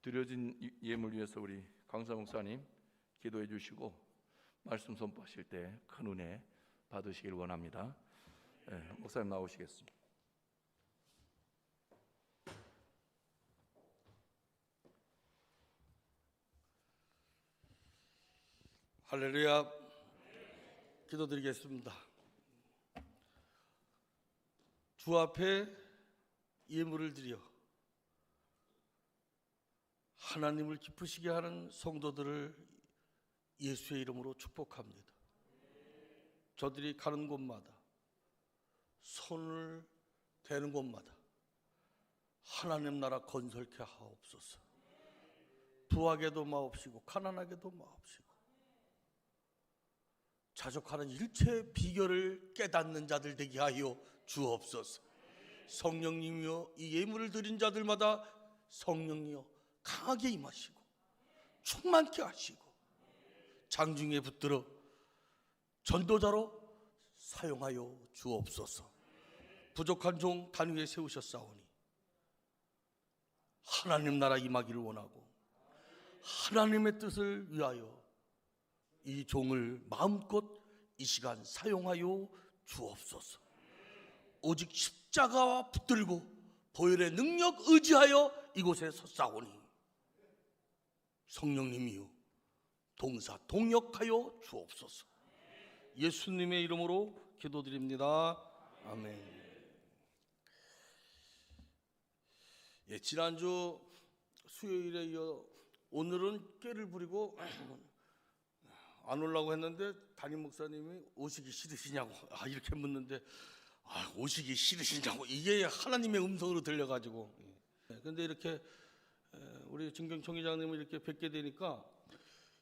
드려진 예물 위해서 우리 강사 목사님 기도해 주시고 말씀 선포하실 때 큰 은혜 받으시길 원합니다. 목사님 나오시겠습니다. 할렐루야. 기도드리겠습니다. 주 앞에 예물을 드려 하나님을 기쁘시게 하는 성도들을 예수의 이름으로 축복합니다. 저들이 가는 곳마다, 손을 대는 곳마다 하나님 나라 건설케 하옵소서. 부하게도 마옵시고 가난하게도 마옵시고 자족하는 일체의 비결을 깨닫는 자들 되게 하여 주옵소서. 성령님이여, 이 예물을 드린 자들마다 성령이여 강하게 임하시고 충만케 하시고 장중에 붙들어 전도자로 사용하여 주옵소서. 부족한 종 단위에 세우셨사오니 하나님 나라 임하기를 원하고 하나님의 뜻을 위하여 이 종을 마음껏 이 시간 사용하여 주옵소서. 오직 십자가와 붙들고 보혈의 능력 의지하여 이곳에 섰사오니 성령님이여 동사 동역하여 주옵소서. 예수님의 이름으로 기도드립니다. 아멘. 지난주 수요일에 이어 오늘은 꾀를 부리고 안 오려고 했는데 담임 목사님이 오시기 싫으시냐고 이렇게 묻는데 오시기 싫으시냐고 이게 하나님의 음성으로 들려가지고 근데 이렇게 우리 진경 총회장님을 이렇게 뵙게 되니까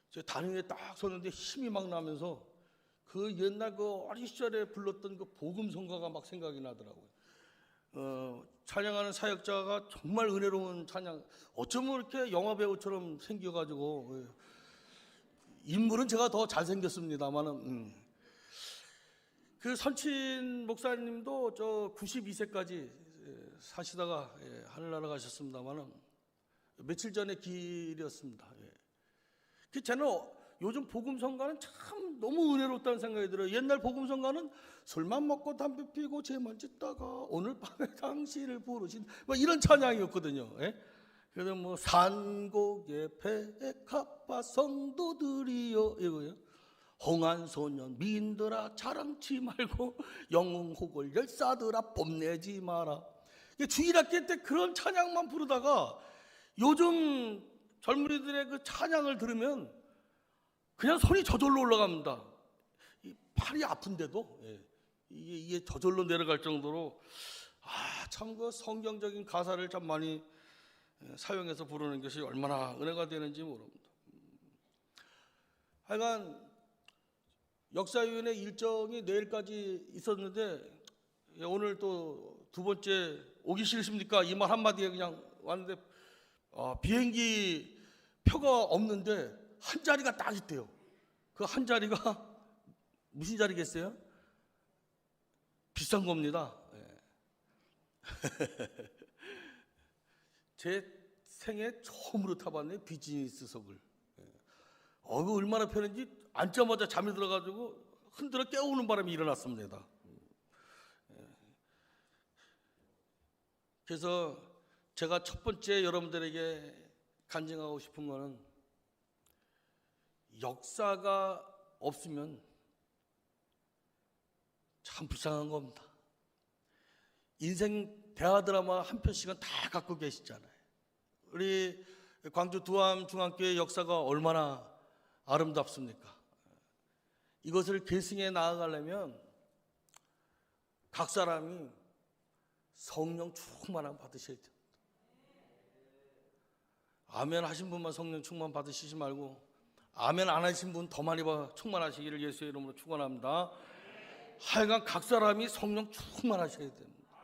제 단위에 딱 섰는데 힘이 막 나면서 그 옛날 그 어린 시절에 불렀던 그 복음성가가 막 생각이 나더라고요. 찬양하는 사역자가 정말 은혜로운 찬양, 어쩌면 이렇게 영화 배우처럼 생겨가지고 인물은 제가 더 잘생겼습니다만은 그 선친 목사님도 저 92세까지 사시다가 하늘나라 가셨습니다만은 며칠 전에 길이었습니다. 저는 요즘 복음성가는 참 너무 은혜롭다는 생각이 들어요. 옛날 복음성가는 술만 먹고 담배 피고 죄만 짓다가 오늘 밤에 당신을 부르신 뭐 이런 찬양이었거든요. 그래서 뭐 산곡의 백합화 성도들이여 이거요. 홍한소년 미인들아 자랑치 말고 영웅호골 열사들아 뽐내지 마라. 주일학교 때 그런 찬양만 부르다가 요즘 젊은이들의 그 찬양을 들으면 그냥 손이 저절로 올라갑니다. 팔이 아픈데도 이게 저절로 내려갈 정도로 참 그 성경적인 가사를 참 많이 사용해서 부르는 것이 얼마나 은혜가 되는지 모릅니다. 하여간 역사위원회 일정이 내일까지 있었는데 오늘 또 두 번째 오기 싫으십니까? 이 말 한마디에 그냥 왔는데 비행기 표가 없는데 한 자리가 딱 있대요. 그 한 자리가 무슨 자리겠어요? 비싼 겁니다. 제 생애 처음으로 타봤네, 비즈니스석을. 그 얼마나 편한지 앉자마자 잠이 들어가지고 흔들어 깨우는 바람이 일어났습니다. 그래서 제가 첫 번째 여러분들에게 간증하고 싶은 거는 역사가 없으면 참 불쌍한 겁니다. 인생 대화 드라마 한 편씩은 다 갖고 계시잖아요. 우리 광주 두암 중앙교회 역사가 얼마나 아름답습니까? 이것을 계승해 나아가려면 각 사람이 성령 충만함 받으셔야 됩니다. 아멘 하신 분만 성령 충만 받으시지 말고 아멘 안 하신 분 더 많이 충만하시기를 예수의 이름으로 축원합니다. 하여간 각 사람이 성령 충만하셔야 됩니다.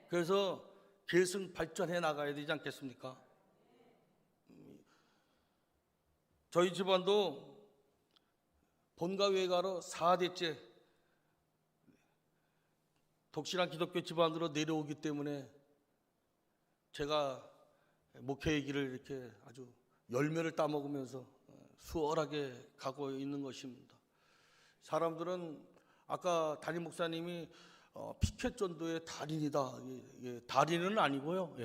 그래서 계승 발전해 나가야 되지 않겠습니까? 저희 집안도 본가 외가로 4대째 독실한 기독교 집안으로 내려오기 때문에 제가 목회의 길을 이렇게 아주 열매를 따먹으면서 수월하게 가고 있는 것입니다. 사람들은 아까 담임 목사님이 피켓 전도의 달인이다. 달인은 아니고요.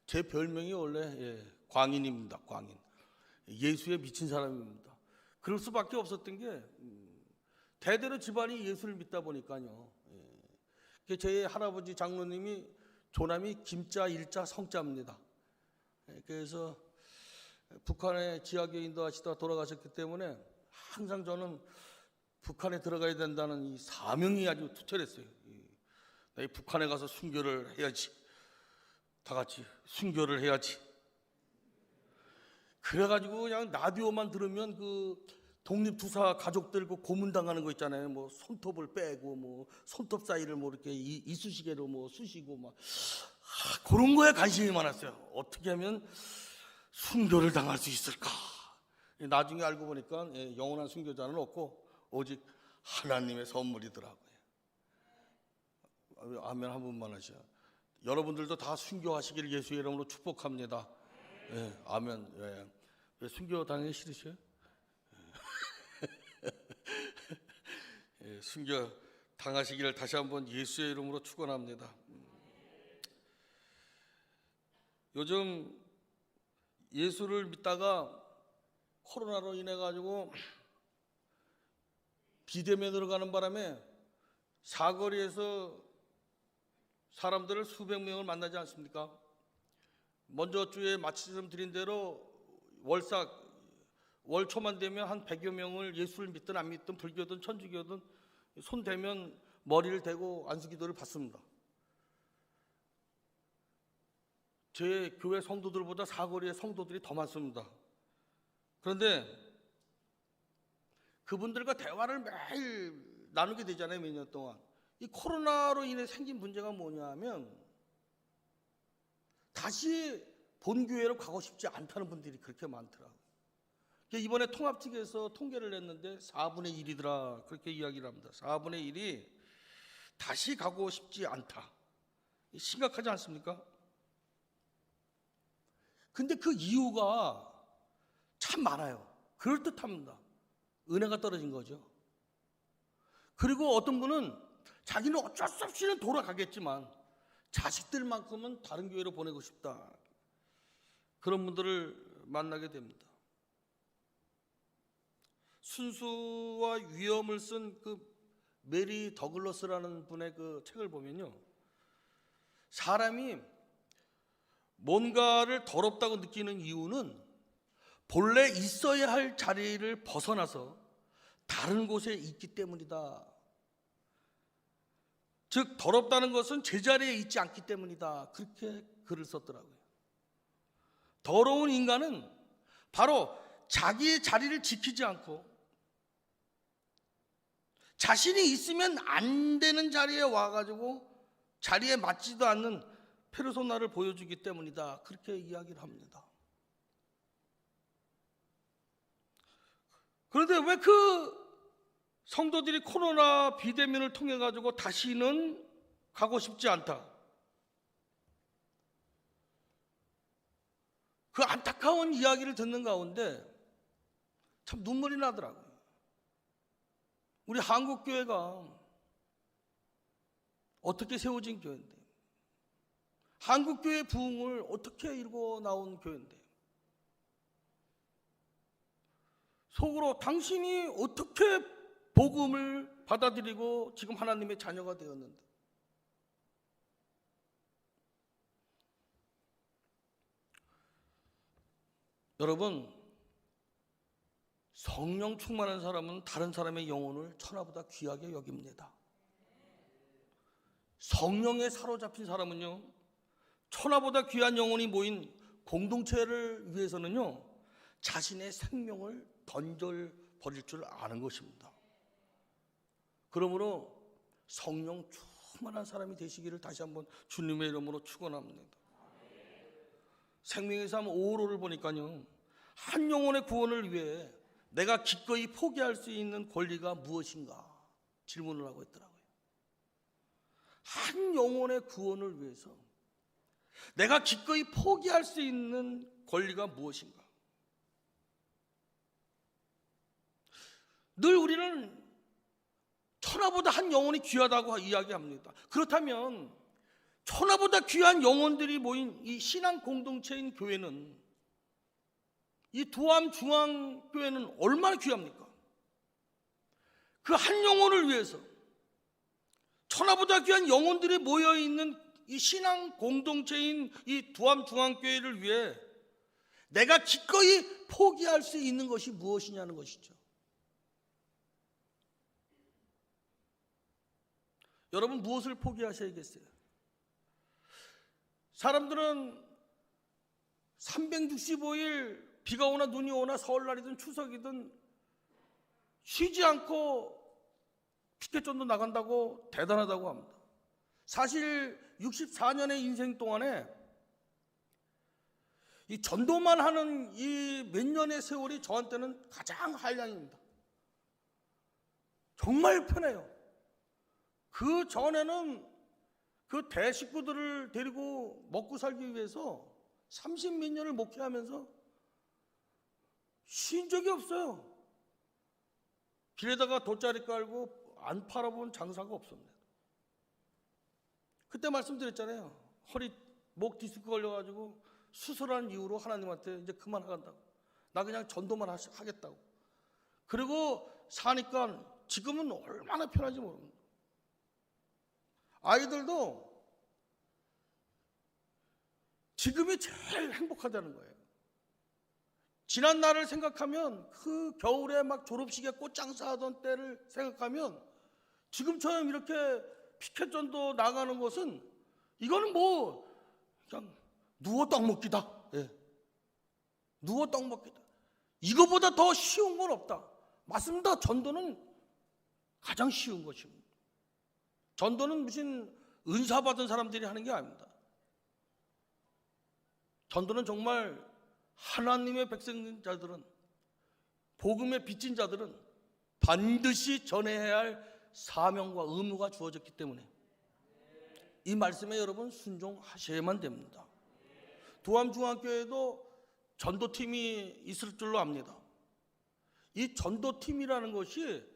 제 별명이 원래 광인입니다. 광인. 예수에 미친 사람입니다. 그럴 수밖에 없었던 게 대대로 집안이 예수를 믿다 보니까요. 제 할아버지 장로님이 조남이 김자, 일자, 성자입니다. 그래서 북한에 지하교회 인도하시다가 돌아가셨기 때문에 항상 저는 북한에 들어가야 된다는 이 사명이 아주 투철했어요. 이 북한에 가서 순교를 해야지. 다 같이 순교를 해야지. 그래가지고 그냥 라디오만 들으면 그 독립투사 가족들 그 고문당하는 거 있잖아요. 뭐 손톱을 빼고 뭐 손톱 사이를 뭐 이렇게 이쑤시개로 뭐 쑤시고 막 그런 거에 관심이 많았어요. 어떻게 하면 순교를 당할 수 있을까? 나중에 알고 보니까 영원한 순교자는 없고 오직 하나님의 선물이더라고요. 아멘 한 분만 하셔. 여러분들도 다 순교하시길 예수의 이름으로 축복합니다. 아멘. 왜 순교 당하기 싫으셔요? 순교 당하시기를 다시 한번 예수의 이름으로 축원합니다. 요즘 예수를 믿다가 코로나로 인해 가지고 비대면으로 가는 바람에 사거리에서 사람들을 수백 명을 만나지 않습니까? 먼저 주에 말씀드린 대로 월초만 되면 한 100여 명을 예수를 믿든 안 믿든 불교든 천주교든 손 대면 머리를 대고 안수기도를 받습니다. 제 교회 성도들보다 사거리의 성도들이 더 많습니다. 그런데 그분들과 대화를 매일 나누게 되잖아요. 몇 년 동안. 이 코로나로 인해 생긴 문제가 뭐냐면 다시 본교회로 가고 싶지 않다는 분들이 그렇게 많더라고요. 이번에 통합 측에서 통계를 냈는데 4분의 1이더라 그렇게 이야기를 합니다. 4분의 1이 다시 가고 싶지 않다. 심각하지 않습니까? 근데 그 이유가 참 많아요. 그럴듯합니다. 은혜가 떨어진 거죠. 그리고 어떤 분은 자기는 어쩔 수 없이는 돌아가겠지만 자식들만큼은 다른 교회로 보내고 싶다. 그런 분들을 만나게 됩니다. 순수와 위험을 쓴 그 메리 더글러스라는 분의 그 책을 보면요, 사람이 뭔가를 더럽다고 느끼는 이유는 본래 있어야 할 자리를 벗어나서 다른 곳에 있기 때문이다. 즉 더럽다는 것은 제자리에 있지 않기 때문이다. 그렇게 글을 썼더라고요. 더러운 인간은 바로 자기의 자리를 지키지 않고 자신이 있으면 안 되는 자리에 와가지고 자리에 맞지도 않는 페르소나를 보여주기 때문이다. 그렇게 이야기를 합니다. 그런데 왜 그 성도들이 코로나 비대면을 통해 가지고 다시는 가고 싶지 않다. 그 안타까운 이야기를 듣는 가운데 참 눈물이 나더라고요. 우리 한국교회가 어떻게 세워진 교회인데, 한국교회 부흥을 어떻게 이루고 나온 교회인데, 속으로 당신이 어떻게 복음을 받아들이고 지금 하나님의 자녀가 되었는데, 여러분, 성령 충만한 사람은 다른 사람의 영혼을 천하보다 귀하게 여깁니다. 성령에 사로잡힌 사람은요, 천하보다 귀한 영혼이 모인 공동체를 위해서는요, 자신의 생명을 던져버릴 줄 아는 것입니다. 그러므로 성령 충만한 사람이 되시기를 다시 한번 주님의 이름으로 축원합니다. 생명의 삶 5호로를 보니까요, 한 영혼의 구원을 위해 내가 기꺼이 포기할 수 있는 권리가 무엇인가 질문을 하고 있더라고요. 한 영혼의 구원을 위해서 내가 기꺼이 포기할 수 있는 권리가 무엇인가? 늘 우리는 천하보다 한 영혼이 귀하다고 이야기합니다. 그렇다면 천하보다 귀한 영혼들이 모인 이 신앙 공동체인 교회는, 이 두암 중앙교회는 얼마나 귀합니까? 그 한 영혼을 위해서 천하보다 귀한 영혼들이 모여있는 이 신앙 공동체인 이 두암 중앙교회를 위해 내가 기꺼이 포기할 수 있는 것이 무엇이냐는 것이죠. 여러분, 무엇을 포기하셔야겠어요? 사람들은 365일 비가 오나 눈이 오나 설날이든 추석이든 쉬지 않고 피켓전도 나간다고 대단하다고 합니다. 사실 64년의 인생 동안에 이 전도만 하는 이 몇 년의 세월이 저한테는 가장 한량입니다. 정말 편해요. 그 전에는 그 대식구들을 데리고 먹고 살기 위해서 30몇 년을 목회하면서 쉰 적이 없어요. 길에다가 돗자리 깔고 안 팔아본 장사가 없습니다. 그때 말씀드렸잖아요. 허리 목 디스크 걸려가지고 수술한 이후로 하나님한테 이제 그만하간다고. 나 그냥 전도만 하겠다고. 그리고 사니까 지금은 얼마나 편한지 모릅니다. 아이들도 지금이 제일 행복하다는 거예요. 지난 날을 생각하면, 그 겨울에 막 졸업식에 꽃장사 하던 때를 생각하면 지금처럼 이렇게 피켓전도 나가는 것은, 이거는 뭐 그냥 누워 떡 먹기다. 예. 누워 떡 먹기다. 이거보다 더 쉬운 건 없다. 맞습니다. 전도는 가장 쉬운 것입니다. 전도는 무슨 은사 받은 사람들이 하는 게 아닙니다. 전도는 정말 하나님의 백성자들은, 복음의 빚진 자들은 반드시 전해야 할 사명과 의무가 주어졌기 때문에 이 말씀에 여러분 순종하셔야만 됩니다. 두암중앙교회도 전도팀이 있을 줄로 압니다. 이 전도팀이라는 것이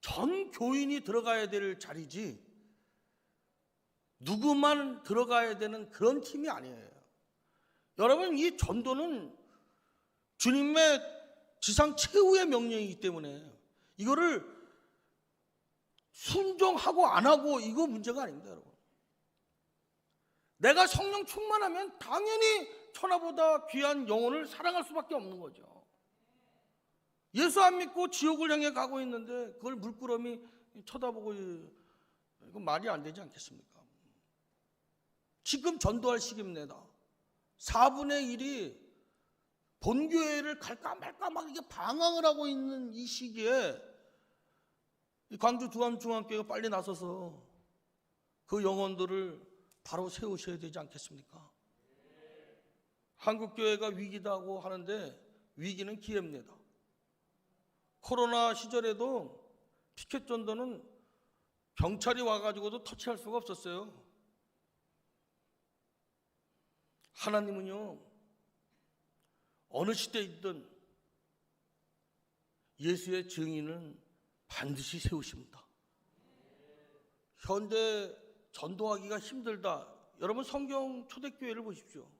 전 교인이 들어가야 될 자리지 누구만 들어가야 되는 그런 팀이 아니에요. 여러분, 이 전도는 주님의 지상 최후의 명령이기 때문에 이거를 순종하고 안 하고 이거 문제가 아닙니다, 여러분. 내가 성령 충만하면 당연히 천하보다 귀한 영혼을 사랑할 수밖에 없는 거죠. 예수 안 믿고 지옥을 향해 가고 있는데 그걸 물끄러미 쳐다보고, 이건 말이 안 되지 않겠습니까? 지금 전도할 시기입니다. 4분의 1이 본교회를 갈까 말까 막 이게 방황을 하고 있는 이 시기에 광주 두암중앙교회가 빨리 나서서 그 영혼들을 바로 세우셔야 되지 않겠습니까? 한국교회가 위기다고 하는데 위기는 기회입니다. 코로나 시절에도 피켓 전도는 경찰이 와가지고도 터치할 수가 없었어요. 하나님은요, 어느 시대에 있든 예수의 증인은 반드시 세우십니다. 현대 전도하기가 힘들다. 여러분, 성경 초대교회를 보십시오.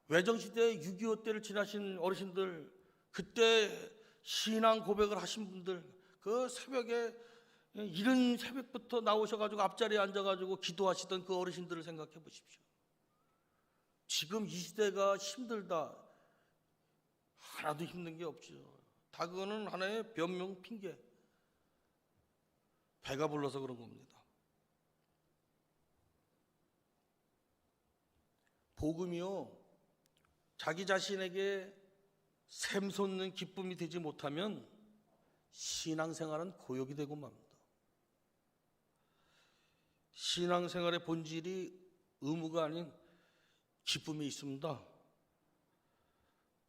외정시대 6.25 때를 지나신 어르신들, 그때 신앙 고백을 하신 분들, 그 새벽에 이른 새벽부터 나오셔가지고 앞자리에 앉아가지고 기도하시던 그 어르신들을 생각해 보십시오. 지금 이 시대가 힘들다. 하나도 힘든 게 없죠. 다 그거는 하나의 변명 핑계. 배가 불러서 그런 겁니다. 복음이요, 자기 자신에게 샘솟는 기쁨이 되지 못하면 신앙생활은 고역이 되고 맙니다. 신앙생활의 본질이 의무가 아닌 기쁨이 있습니다.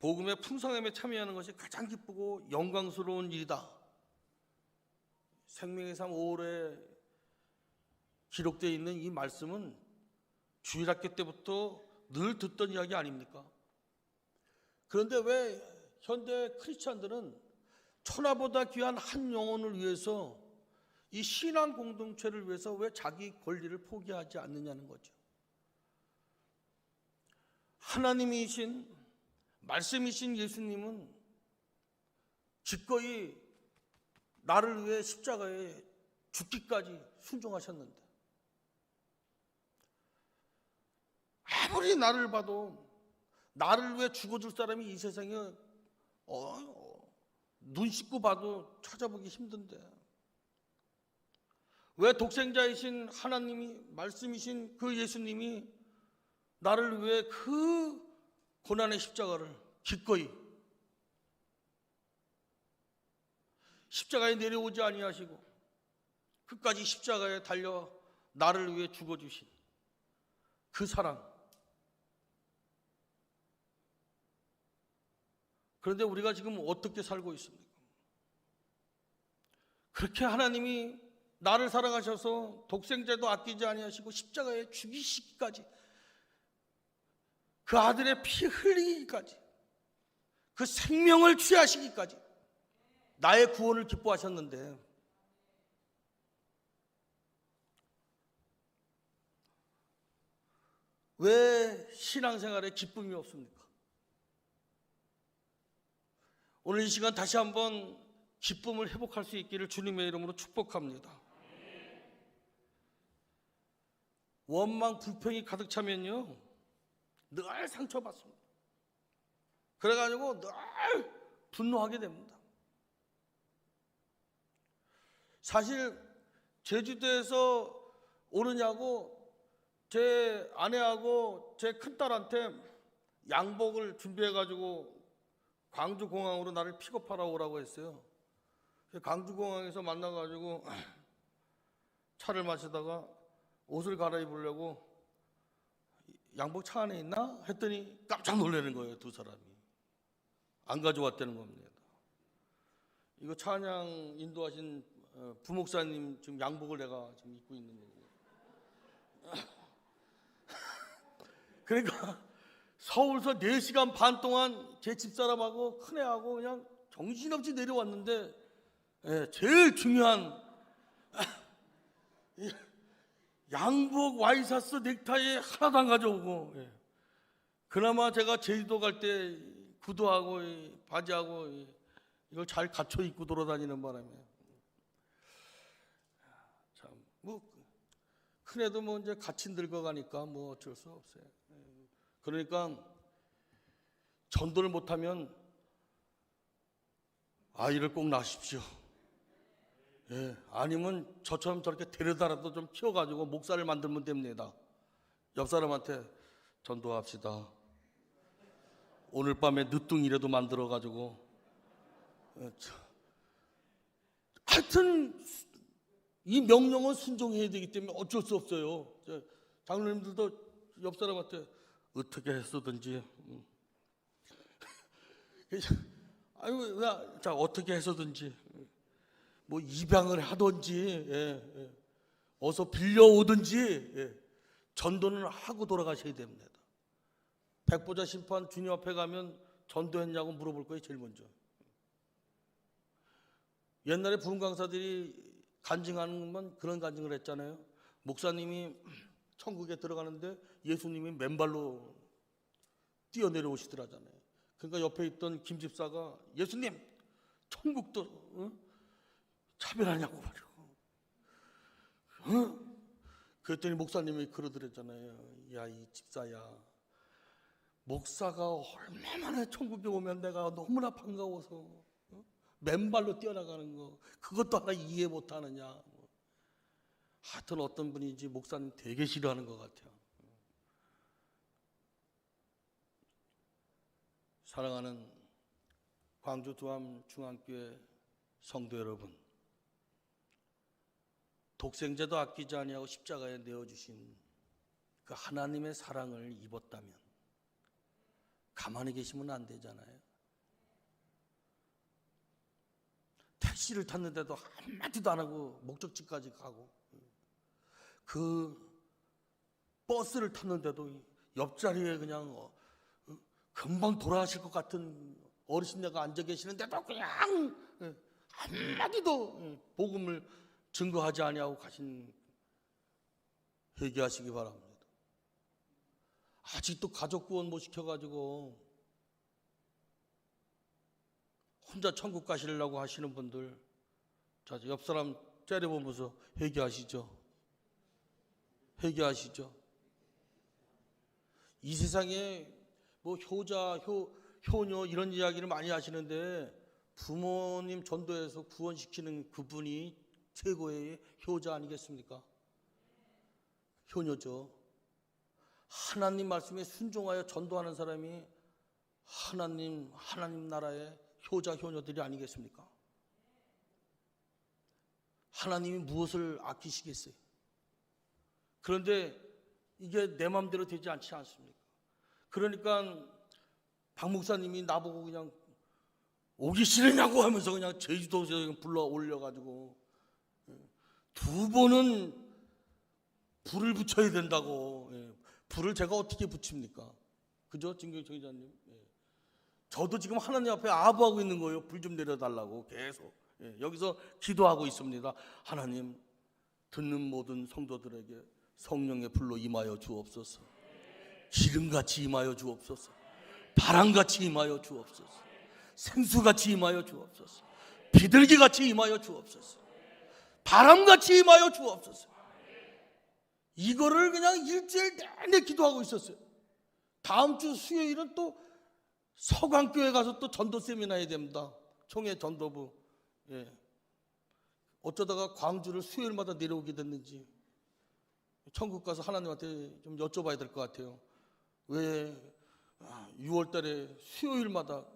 복음의 풍성함에 참여하는 것이 가장 기쁘고 영광스러운 일이다. 생명의 삶 5월에 기록되어 있는 이 말씀은 주일학교 때부터 늘 듣던 이야기 아닙니까? 그런데 왜 현대 크리스찬들은 천하보다 귀한 한 영혼을 위해서, 이 신앙 공동체를 위해서 왜 자기 권리를 포기하지 않느냐는 거죠. 하나님이신, 말씀이신 예수님은 기꺼이 나를 위해 십자가에 죽기까지 순종하셨는데, 아무리 나를 봐도 나를 위해 죽어줄 사람이 이 세상에 눈 씻고 봐도 찾아보기 힘든데, 왜 독생자이신 하나님이, 말씀이신 그 예수님이 나를 위해 그 고난의 십자가를 기꺼이 십자가에 내려오지 아니하시고 끝까지 십자가에 달려 나를 위해 죽어주신 그 사랑. 그런데 우리가 지금 어떻게 살고 있습니까? 그렇게 하나님이 나를 사랑하셔서 독생자도 아끼지 아니하시고 십자가에 죽이시기까지, 그 아들의 피 흘리기까지, 그 생명을 취하시기까지 나의 구원을 기뻐하셨는데, 왜 신앙생활에 기쁨이 없습니까? 오늘 이 시간 다시 한번 기쁨을 회복할 수 있기를 주님의 이름으로 축복합니다. 원망, 불평이 가득 차면요, 늘 상처받습니다. 그래가지고 늘 분노하게 됩니다. 사실 제주도에서 오느냐고 제 아내하고 제 큰딸한테 양복을 준비해가지고 광주공항으로 나를 픽업하러 오라고 했어요. 광주공항에서 만나가지고 차를 마시다가 옷을 갈아입으려고 양복 차 안에 있나? 했더니 깜짝 놀라는 거예요. 두 사람이 안 가져왔다는 겁니다. 이거 찬양 인도하신 부목사님 지금 양복을 내가 지금 입고 있는 거고. 그러니까 서울서 4시간 반 동안 제 집사람하고 큰애하고 그냥 정신없이 내려왔는데, 제일 중요한 양복, 와이셔츠, 넥타이 하나도 안 가져오고, 그나마 제가 제주도 갈 때 구두하고 바지하고 이걸 잘 갖춰 입고 돌아다니는 바람에, 참 뭐 큰애도 뭐 이제 같이 늙어가니까 뭐 어쩔 수 없어요. 그러니까 전도를 못하면 아이를 꼭 낳으십시오. 아니면 저처럼 저렇게 데려다라도 좀 키워가지고 목사를 만들면 됩니다. 옆 사람한테 전도합시다. 오늘 밤에 늦둥이라도 만들어가지고. 하여튼 이 명령은 순종해야 되기 때문에 어쩔 수 없어요. 장로님들도 옆 사람한테 어떻게 했어든지, 아유, 자 어떻게 했어든지, 뭐 입양을 하든지, 어서 빌려오든지, 전도는 하고 돌아가셔야 됩니다. 백보자 심판 주님 앞에 가면 전도했냐고 물어볼 거예요. 제일 먼저. 옛날에 부흥 강사들이 간증하는 것만 그런 간증을 했잖아요. 목사님이 천국에 들어가는데 예수님이 맨발로 뛰어내려오시더라잖아요. 그러니까 옆에 있던 김 집사가 예수님 천국도 차별하냐고 말이야. 그랬더니 목사님이 그러더랬잖아요. 야, 이 집사야, 목사가 얼마나 천국에 오면 내가 너무나 반가워서 맨발로 뛰어나가는 거, 그것도 하나 이해 못하느냐. 하여튼 어떤 분인지 목사님 되게 싫어하는 것 같아요. 사랑하는 광주 두암 중앙교회 성도 여러분, 독생자도 아끼지 아니하고 십자가에 내어주신 그 하나님의 사랑을 입었다면 가만히 계시면 안 되잖아요. 택시를 탔는데도 한마디도 안 하고 목적지까지 가고, 그 버스를 탔는데도 옆자리에 그냥 금방 돌아가실 것 같은 어르신네가 앉아 계시는데도 그냥 한마디도 복음을 증거하지 아니하고 가신, 회개하시기 바랍니다. 아직도 가족 구원 못 시켜가지고 혼자 천국 가시려고 하시는 분들, 자, 옆 사람 째려보면서 회개하시죠. 회개하시죠. 이 세상에 뭐 효자, 효녀 이런 이야기를 많이 하시는데 부모님 전도해서 구원시키는 그분이 최고의 효자 아니겠습니까? 효녀죠. 하나님 말씀에 순종하여 전도하는 사람이 하나님 나라의 효자, 효녀들이 아니겠습니까? 하나님이 무엇을 아끼시겠어요? 그런데 이게 내 마음대로 되지 않지 않습니까? 그러니까 박 목사님이 나보고 그냥 오기 싫으냐고 하면서 그냥 제주도에서 불러 올려가지고 2번은 불을 붙여야 된다고. 불을 제가 어떻게 붙입니까? 그죠? 진경청 기자님. 저도 지금 하나님 앞에 아부하고 있는 거예요. 불 좀 내려달라고 계속. 여기서 기도하고 있습니다. 하나님, 듣는 모든 성도들에게 성령의 불로 임하여 주옵소서. 기름같이 임하여 주옵소서. 바람같이 임하여 주옵소서. 생수같이 임하여 주옵소서. 비둘기같이 임하여 주옵소서. 바람같이 임하여 주옵소서. 이거를 그냥 일주일 내내 기도하고 있었어요. 다음 주 수요일은 또 서강교회 가서 또 전도 세미나 해야 됩니다. 총회 전도부. 어쩌다가 광주를 수요일마다 내려오게 됐는지 천국 가서 하나님한테 좀 여쭤봐야 될 것 같아요. 왜 6월 달에 수요일마다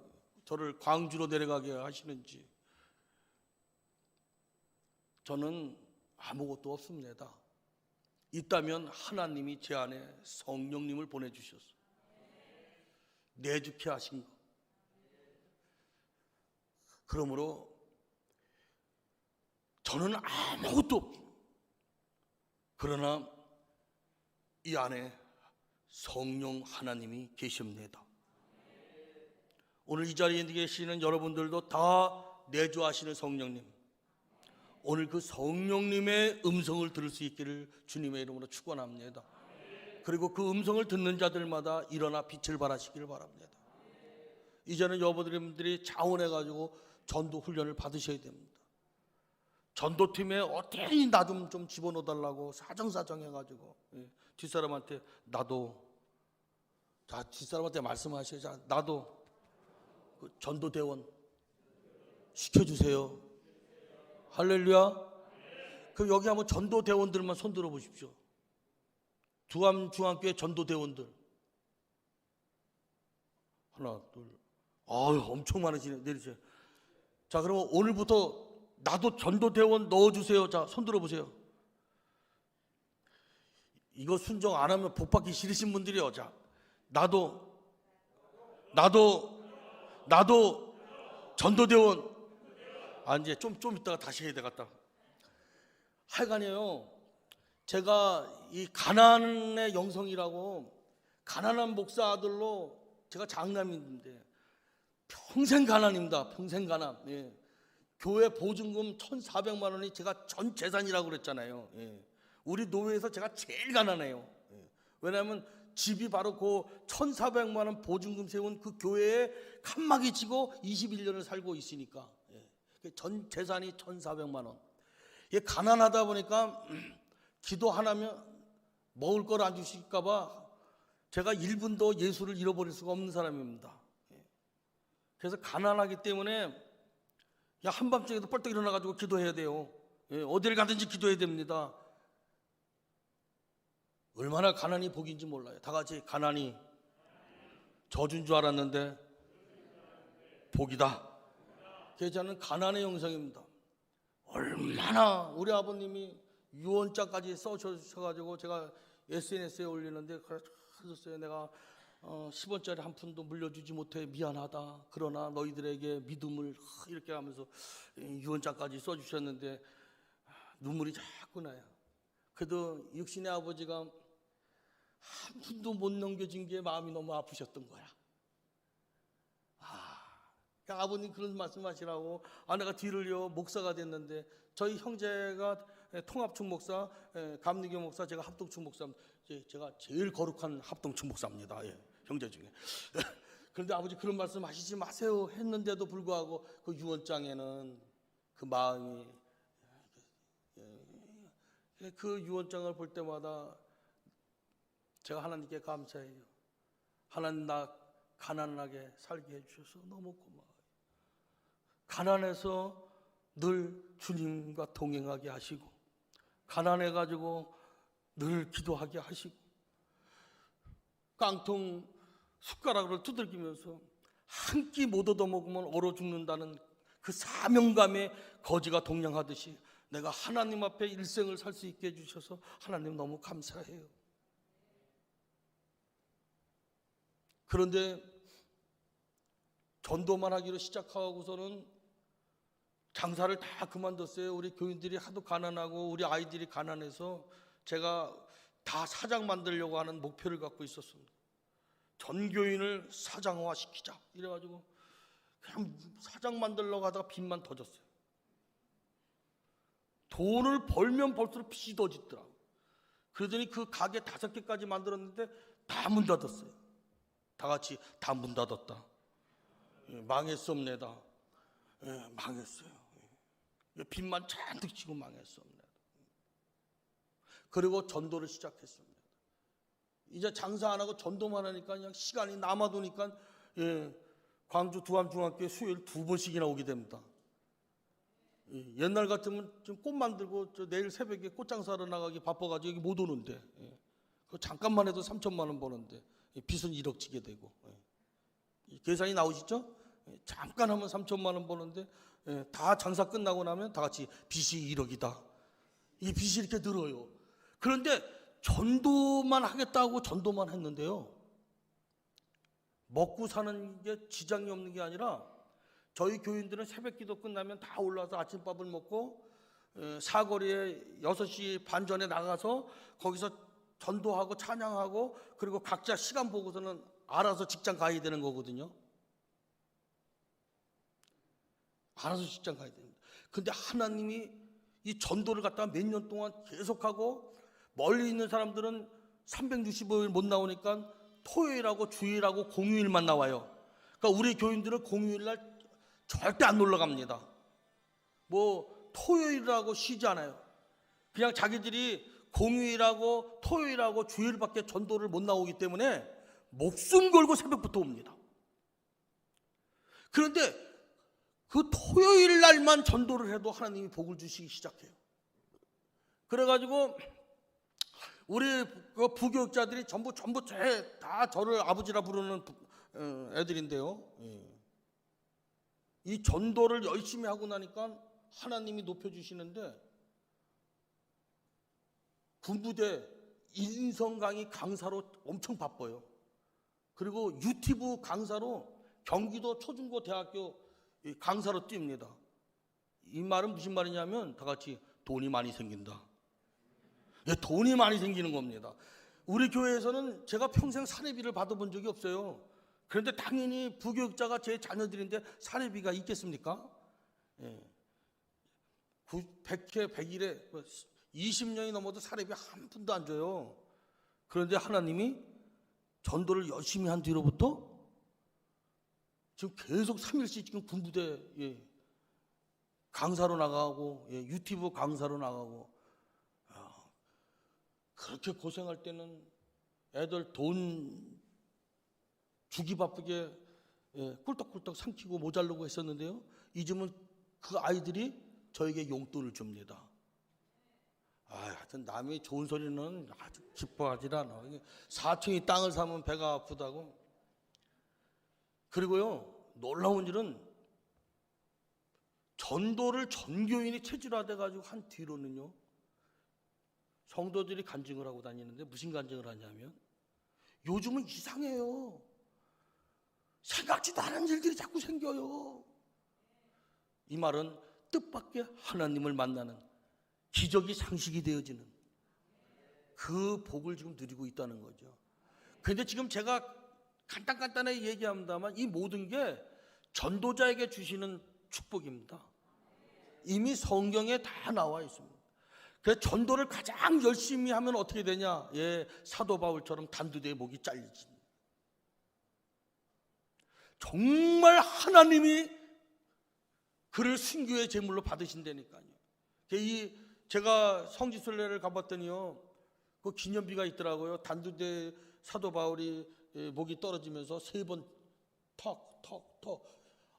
저를 광주로 내려가게 하시는지. 저는 아무것도 없습니다. 있다면 하나님이 제 안에 성령님을 보내주셨어요. 내주케 하신 것. 그러므로 저는 아무것도 없고, 그러나 이 안에 성령 하나님이 계십니다. 오늘 이 자리에 계시는 여러분들도 다 내주하시는 성령님, 오늘 그 성령님의 음성을 들을 수 있기를 주님의 이름으로 축원합니다. 그리고 그 음성을 듣는 자들마다 일어나 빛을 발하시기를 바랍니다. 이제는 여러분들이 자원해가지고 전도 훈련을 받으셔야 됩니다. 전도팀에 어떻게 나 좀 집어넣어달라고 사정사정 해가지고 뒷사람한테 나도, 자, 뒷사람한테 말씀하셔요. 자, 나도 그 전도대원 시켜주세요. 할렐루야. 그럼 여기 한번 전도대원들만 손 들어보십시오. 두암중앙교회 전도대원들 하나 둘, 엄청 많으시네. 내리세요. 자, 그럼 오늘부터 나도 전도대원 넣어주세요. 자, 손 들어보세요. 이거 순종 안 하면 복 받기 싫으신 분들이요. 자, 나도 전도대원. 이제 좀 이따가 다시 해야 되겠다. 하여간에요, 제가 이 가난의 영성이라고, 가난한 목사 아들로 제가 장남인데 평생 가난입니다. 평생 가난. 교회 보증금 1,400만 원이 제가 전 재산이라고 그랬잖아요. 우리 노회에서 제가 제일 가난해요. 왜냐하면 집이 바로 그 1,400만 원 보증금 세운 그 교회에 칸막이 치고 21년을 살고 있으니까 전 재산이 1,400만 원. 가난하다 보니까 기도 하나면 먹을 걸 안 주실까 봐 제가 1분도 예수를 잃어버릴 수가 없는 사람입니다. 그래서 가난하기 때문에 한밤중에도 벌떡 일어나가지고 기도해야 돼요. 어딜 가든지 기도해야 됩니다. 얼마나 가난이 복인지 몰라요. 다 같이 가난이 저주인 줄 알았는데 복이다. 그래서 저는 가난의 영성입니다. 얼마나 우리 아버님이 유언자까지 써주셔가지고 제가 SNS에 올리는데 그랬어요. 내가 10원짜리 한 푼도 물려주지 못해 미안하다. 그러나 너희들에게 믿음을, 이렇게 하면서 유언자까지 써주셨는데 눈물이 자꾸 나요. 그래도 육신의 아버지가 한 푼도 못 넘겨준 게 마음이 너무 아프셨던 거야. 그러니까 아버님 그런 말씀하시라고 내가 뒤를요 목사가 됐는데 저희 형제가 통합충 목사, 감리교 목사, 제가 합동충 목사입니다. 제가 제일 거룩한 합동충 목사입니다. 예, 형제 중에. 그런데 아버지 그런 말씀 하시지 마세요 했는데도 불구하고 그 유언장에는 그 마음이, 그 유언장을 볼 때마다 제가 하나님께 감사해요. 하나님 나 가난하게 살게 해주셔서 너무 고마워요. 가난해서 늘 주님과 동행하게 하시고, 가난해가지고 늘 기도하게 하시고, 깡통 숟가락을 두들기면서 한 끼 못 얻어먹으면 얼어 죽는다는 그 사명감에 거지가 동냥하듯이 내가 하나님 앞에 일생을 살 수 있게 해주셔서 하나님 너무 감사해요. 그런데 전도만 하기로 시작하고서는 장사를 다 그만뒀어요. 우리 교인들이 하도 가난하고 우리 아이들이 가난해서 제가 다 사장 만들려고 하는 목표를 갖고 있었습니다. 전 교인을 사장화 시키자 이래가지고 그냥 사장 만들려고 하다가 빚만 터졌어요. 돈을 벌면 벌수록 빚이 더 짓더라고요. 그러더니 그 가게 5개까지 만들었는데 다 문 닫았어요. 다 같이 다 문 닫았다. 망했습니다. 망했어요. 빚만 잔뜩 지고 망했습니다. 그리고 전도를 시작했습니다. 이제 장사 안 하고 전도만 하니까 그냥 시간이 남아도니까 광주 두암중학교에 수요일 2번씩이나 오게 됩니다. 옛날 같으면 좀 꽃 만들고 내일 새벽에 꽃장사로 나가기 바빠가지고 여기 못 오는데 잠깐만 해도 3천만 원 버는데 빚은 1억 지게 되고 계산이 나오시죠? 잠깐 하면 3천만 원 버는데 다 장사 끝나고 나면 다 같이 빚이 1억이다. 이 빚이 이렇게 늘어요. 그런데 전도만 하겠다고 전도만 했는데요, 먹고 사는 게 지장이 없는 게 아니라 저희 교인들은 새벽 기도 끝나면 다 올라와서 아침밥을 먹고 사거리에 6시 반 전에 나가서 거기서 전도하고 찬양하고 그리고 각자 시간 보고서는 알아서 직장 가야 되는 거거든요. 알아서 직장 가야 됩니다. 근데 하나님이 이 전도를 갖다가 몇 년 동안 계속하고, 멀리 있는 사람들은 365일 못 나오니까 토요일하고 주일하고 공휴일만 나와요. 그러니까 우리 교인들은 공휴일날 절대 안 놀러 갑니다. 뭐 토요일하고 쉬지 않아요. 그냥 자기들이 공휴일하고 토요일하고 주일밖에 전도를 못 나오기 때문에 목숨 걸고 새벽부터 옵니다. 그런데 그 토요일 날만 전도를 해도 하나님이 복을 주시기 시작해요. 그래가지고 우리 그 부교육자들이 전부 다 저를 아버지라 부르는 애들인데요. 이 전도를 열심히 하고 나니까 하나님이 높여주시는데, 군부대 인성 강의 강사로 엄청 바빠요. 그리고 유튜브 강사로 경기도 초중고 대학교 강사로 뜁니다. 이 말은 무슨 말이냐면 다 같이 돈이 많이 생긴다. 돈이 많이 생기는 겁니다. 우리 교회에서는 제가 평생 사례비를 받아본 적이 없어요. 그런데 당연히 부교육자가 제 자녀들인데 사례비가 있겠습니까? 100회, 100일에 20년이 넘어도 사례비 한 푼도 안 줘요. 그런데 하나님이 전도를 열심히 한 뒤로부터 지금 계속 3일씩 지금 군부대 강사로 나가고 유튜브 강사로 나가고, 그렇게 고생할 때는 애들 돈 주기 바쁘게 꿀떡꿀떡 삼키고 모자르고 했었는데요, 요즘은 그 아이들이 저에게 용돈을 줍니다. 하여튼 남의 좋은 소리는 아주 기뻐하지 않아. 사촌이 땅을 사면 배가 아프다고. 그리고요, 놀라운 일은 전도를 전교인이 체질화돼 가지고 한 뒤로는요, 성도들이 간증을 하고 다니는데 무슨 간증을 하냐면 요즘은 이상해요. 생각지도 않은 일들이 자꾸 생겨요. 이 말은 뜻밖의 하나님을 만나는 기적이 상식이 되어지는 그 복을 지금 누리고 있다는 거죠. 근데 지금 제가 간단하게 얘기합니다만 이 모든 게 전도자에게 주시는 축복입니다. 이미 성경에 다 나와 있습니다. 그래서 전도를 가장 열심히 하면 어떻게 되냐? 예, 사도 바울처럼 단두대의 목이 잘리지. 정말 하나님이 그를 순교의 제물로 받으신다니까요. 제가 성지순례를 가봤더니요, 그 기념비가 있더라고요. 단두대 사도 바울이 목이 떨어지면서 3번 턱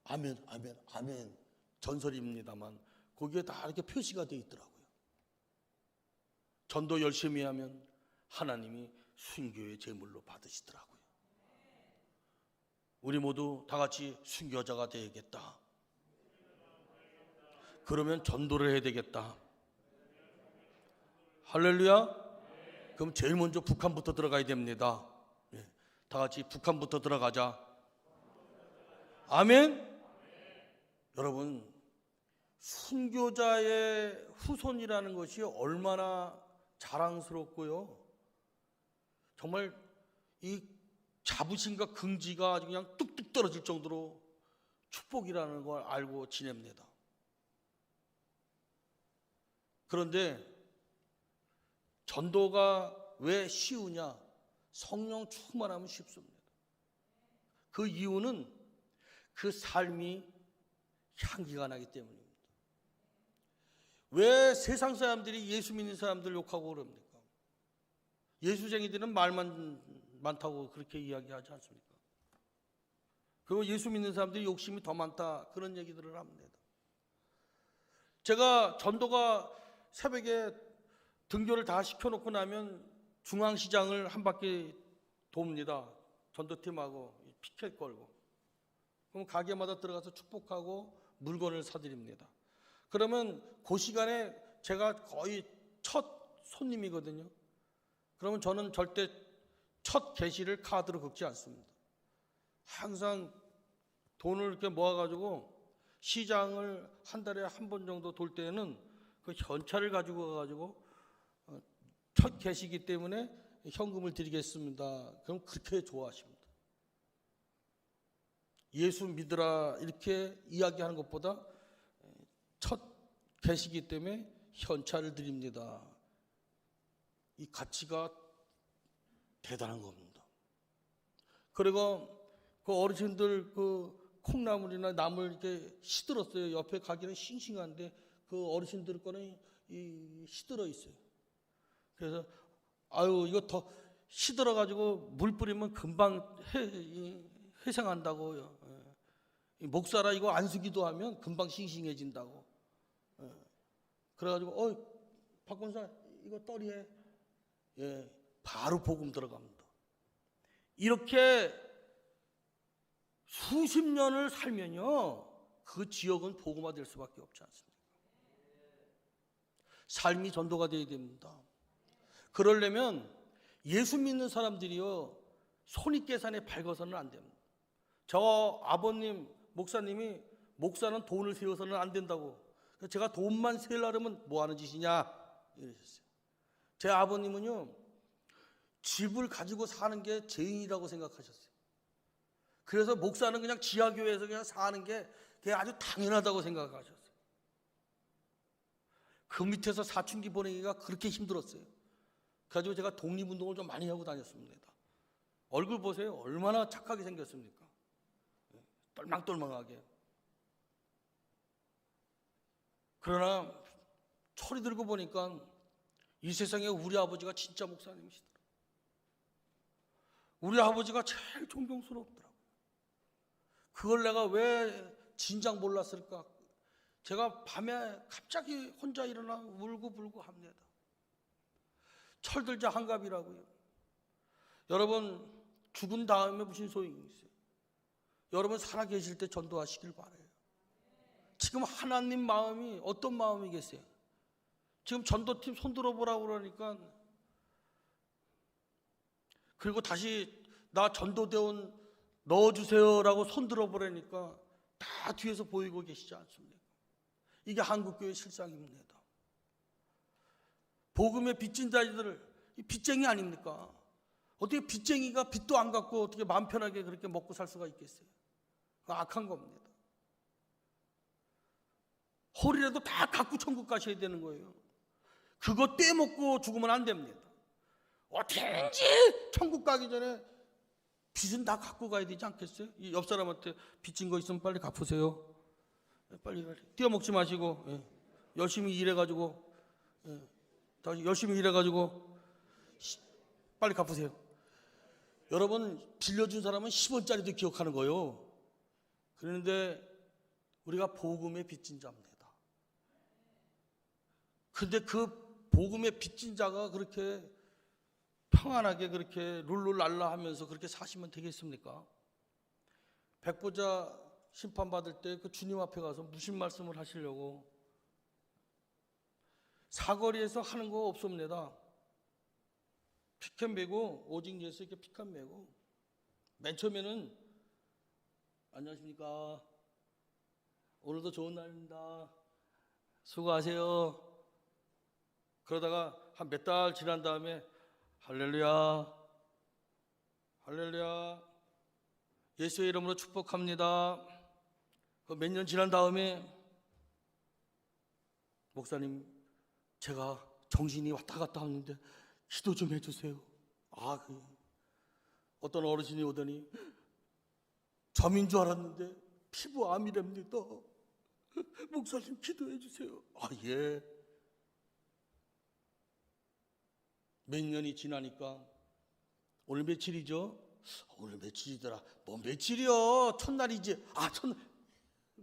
아멘 아멘 아멘 전설입니다만 거기에 다 이렇게 표시가 되어 있더라고요. 전도 열심히 하면 하나님이 순교의 제물로 받으시더라고요. 우리 모두 다 같이 순교자가 되야겠다. 그러면 전도를 해야 되겠다. 할렐루야. 그럼 제일 먼저 북한부터 들어가야 됩니다. 다 같이 북한부터 들어가자. 아멘. 여러분, 순교자의 후손이라는 것이 얼마나 자랑스럽고요, 정말 이 자부심과 긍지가 아주 그냥 뚝뚝 떨어질 정도로 축복이라는 걸 알고 지냅니다. 그런데 전도가 왜 쉬우냐? 성령 충만하면 쉽습니다. 그 이유는 그 삶이 향기가 나기 때문입니다. 왜 세상 사람들이 예수 믿는 사람들 욕하고 그럽니까? 예수쟁이들은 말만 많다고 그렇게 이야기하지 않습니까? 그리고 예수 믿는 사람들이 욕심이 더 많다, 그런 얘기들을 합니다. 제가 전도가 새벽에 등교를 다 시켜놓고 나면 중앙시장을 한 바퀴 돕니다. 전도팀하고 피켓 걸고. 그럼 가게마다 들어가서 축복하고 물건을 사드립니다. 그러면 그 시간에 제가 거의 첫 손님이거든요. 그러면 저는 절대 첫 개시를 카드로 긁지 않습니다. 항상 돈을 이렇게 모아가지고 시장을 한 달에 한 번 정도 돌 때는 그 현찰을 가지고 가가지고 첫 개시기 때문에 현금을 드리겠습니다. 그럼 그렇게 좋아하십니다. 예수 믿으라 이렇게 이야기하는 것보다 첫 개시기 때문에 현찰을 드립니다. 이 가치가 대단한 겁니다. 그리고 그 어르신들 그 콩나물이나 나물 이렇게 시들었어요. 옆에 가기는 싱싱한데 그 어르신들 거는 이 시들어 있어요. 그래서 아유, 이거 더 시들어 가지고 물 뿌리면 금방 회생한다고요. 목사라 이거 안 쓰기도 하면 금방 싱싱해진다고. 그래가지고 박 권사 이거 떨이해. 예, 바로 복음 들어갑니다. 이렇게 수십 년을 살면요, 그 지역은 복음화될 수밖에 없지 않습니까? 삶이 전도가 되어야 됩니다. 그러려면 예수 믿는 사람들이요, 손익계산에 밝아서는 안 됩니다. 저 아버님 목사님이 목사는 돈을 세워서는 안 된다고, 제가 돈만 세려면 뭐 하는 짓이냐 이러셨어요. 제 아버님은요, 집을 가지고 사는 게 죄인이라고 생각하셨어요. 그래서 목사는 그냥 지하교회에서 그냥 사는 게 그게 아주 당연하다고 생각하셨어요. 그 밑에서 사춘기 보내기가 그렇게 힘들었어요. 그래가지고 제가 독립운동을 좀 많이 하고 다녔습니다. 얼굴 보세요. 얼마나 착하게 생겼습니까? 똘망똘망하게. 그러나 철이 들고 보니까 이 세상에 우리 아버지가 진짜 목사님이시더라고요. 우리 아버지가 제일 존경스럽더라고요. 그걸 내가 왜 진작 몰랐을까? 제가 밤에 갑자기 혼자 일어나 울고불고 합니다. 철들자 한갑이라고요. 여러분, 죽은 다음에 무슨 소용이 있어요? 여러분 살아계실 때 전도하시길 바라요. 지금 하나님 마음이 어떤 마음이겠어요? 지금 전도팀 손들어 보라고 그러니까, 그리고 다시 나 전도대원 넣어주세요라고 손들어 보라니까 다 뒤에서 보이고 계시지 않습니까? 이게 한국교회 실상입니다. 복음의 빚진 자들을 빚쟁이 아닙니까? 어떻게 빚쟁이가 빚도 안 갚고 어떻게 마음 편하게 그렇게 먹고 살 수가 있겠어요? 그거 악한 겁니다. 홀이라도 다 갖고 천국 가셔야 되는 거예요. 그거 떼먹고 죽으면 안 됩니다. 어떻게든지 천국 가기 전에 빚은 다 갖고 가야 되지 않겠어요? 이 옆 사람한테 빚진 거 있으면 빨리 갚으세요. 빨리 떼어먹지 마시고, 예. 열심히 일해가지고, 예. 다시 열심히 일해가지고 빨리 갚으세요. 여러분, 빌려준 사람은 10원짜리도 기억하는 거예요. 그런데 우리가 복음의 빚진 자입니다. 근데 그 복음의 빚진 자가 그렇게 평안하게 그렇게 룰루랄라 하면서 그렇게 사시면 되겠습니까? 백보자 심판받을 때 그 주님 앞에 가서 무슨 말씀을 하시려고? 사거리에서 하는 거 없습니다. 피켓 메고, 오직 예수에게 피켓 메고, 맨 처음에는 안녕하십니까, 오늘도 좋은 날입니다, 수고하세요. 그러다가 한 몇 달 지난 다음에 할렐루야, 할렐루야, 예수의 이름으로 축복합니다. 그 몇 년 지난 다음에 목사님, 제가 정신이 왔다 갔다 하는데 기도 좀 해주세요. 어떤 어르신이 오더니 점인 줄 알았는데 피부암이랍니다. 목사님 기도해 주세요. 예. 몇 년이 지나니까 오늘 며칠이죠? 오늘 며칠이더라. 뭐 며칠이요? 첫날이지. 첫날.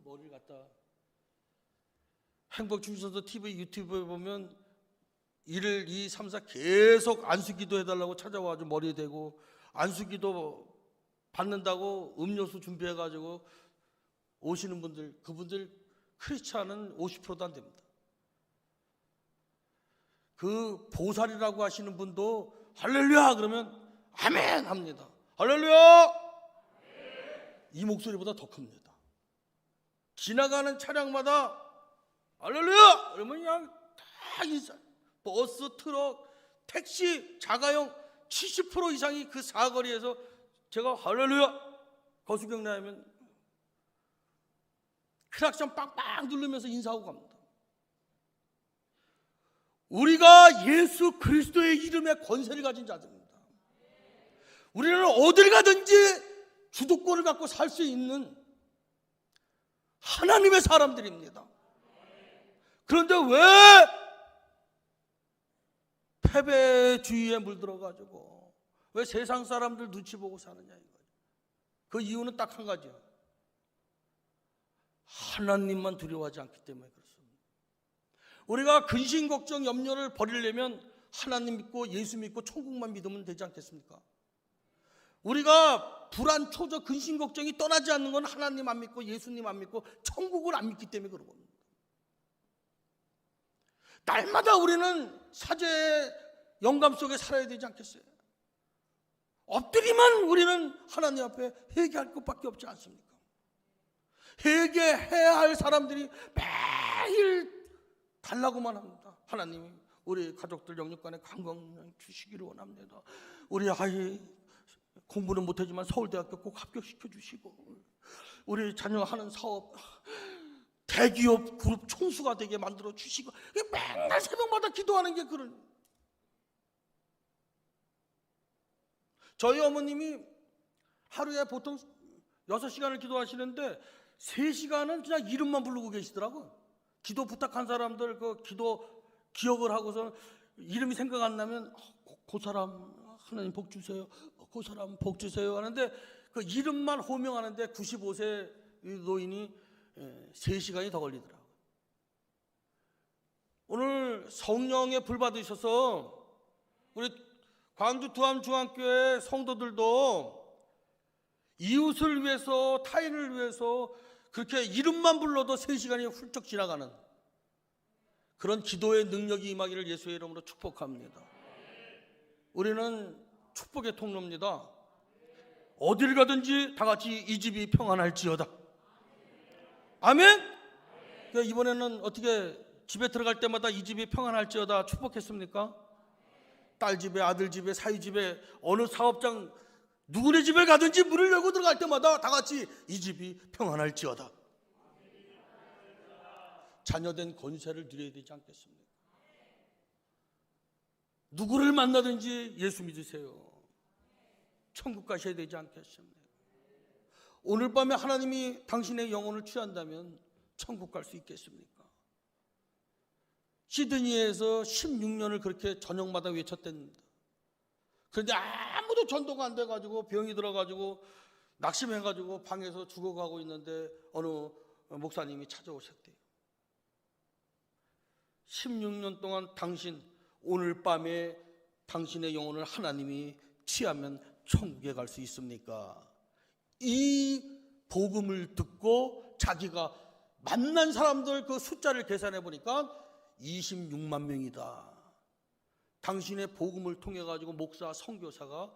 머리를 갖다 행복주의선서 TV 유튜브에 보면 1일 2, 3, 4 계속 안수기도 해달라고 찾아와가지고 머리에 대고 안수기도 받는다고 음료수 준비해가지고 오시는 분들, 그분들 크리스찬은 50%도 안 됩니다. 그 보살이라고 하시는 분도 할렐루야 그러면 아멘 합니다. 할렐루야! 이 목소리보다 더 큽니다. 지나가는 차량마다 할렐루야! 그러면 그냥 다 인사. 버스, 트럭, 택시, 자가용 70% 이상이 그 사거리에서 제가 할렐루야! 거수경례 하면 크락션 빵빵 누르면서 인사하고 갑니다. 우리가 예수 그리스도의 이름에 권세를 가진 자들입니다. 우리는 어딜 가든지 주도권을 갖고 살 수 있는 하나님의 사람들입니다. 그런데 왜 패배주의에 물들어가지고 왜 세상 사람들 눈치 보고 사느냐 이거예요. 그 이유는 딱 한 가지예요. 하나님만 두려워하지 않기 때문에 그렇습니다. 우리가 근심, 걱정, 염려를 버리려면 하나님 믿고 예수 믿고 천국만 믿으면 되지 않겠습니까? 우리가 불안, 초조, 근심, 걱정이 떠나지 않는 건 하나님 안 믿고 예수님 안 믿고 천국을 안 믿기 때문에 그런 겁니다. 날마다 우리는 사죄의 영감 속에 살아야 되지 않겠어요? 엎드리면 우리는 하나님 앞에 회개할 것밖에 없지 않습니까? 회개해야 할 사람들이 매일 달라고만 합니다. 하나님이 우리 가족들 영육간에 건강 주시기를 원합니다. 우리 아이 공부는 못하지만 서울대학교 꼭 합격시켜 주시고, 우리 자녀 하는 사업 대기업 그룹 총수가 되게 만들어 주시고, 맨날 새벽마다 기도하는 게 그런. 저희 어머님이 하루에 보통 6시간을 기도하시는데 3시간은 그냥 이름만 부르고 계시더라고요. 기도 부탁한 사람들 그 기도 기억을 하고서 이름이 생각 안 나면 그 사람 하나님 복 주세요, 그 사람 복 주세요 하는데 그 이름만 호명하는데 95세 노인이 3시간이 더 걸리더라고요. 오늘 성령의 불 받으셔서 우리 광주 두암중앙교회 성도들도 이웃을 위해서 타인을 위해서 그렇게 이름만 불러도 3시간이 훌쩍 지나가는 그런 기도의 능력이 임하기를 예수의 이름으로 축복합니다. 우리는 축복의 통로입니다. 어딜 가든지 다 같이 이 집이 평안할지어다. 아멘? 이번에는 어떻게 집에 들어갈 때마다 이 집이 평안할지어다 축복했습니까? 딸 집에, 아들 집에, 사위 집에, 어느 사업장 누구네 집에 가든지 문을 열고 들어갈 때마다 다 같이 이 집이 평안할지어다. 자녀된 권세를 누려야 되지 않겠습니까? 누구를 만나든지 예수 믿으세요. 천국 가셔야 되지 않겠습니까? 오늘 밤에 하나님이 당신의 영혼을 취한다면 천국 갈 수 있겠습니까? 시드니에서 16년을 그렇게 저녁마다 외쳤답니다. 그런데 아무도 전도가 안 돼가지고 병이 들어가지고 낙심해가지고 방에서 죽어가고 있는데 어느 목사님이 찾아오셨대요. 16년 동안 당신, 오늘 밤에 당신의 영혼을 하나님이 취하면 천국에 갈 수 있습니까? 이 복음을 듣고 자기가 만난 사람들 그 숫자를 계산해 보니까 26만 명이다. 당신의 복음을 통해 가지고 목사, 선교사가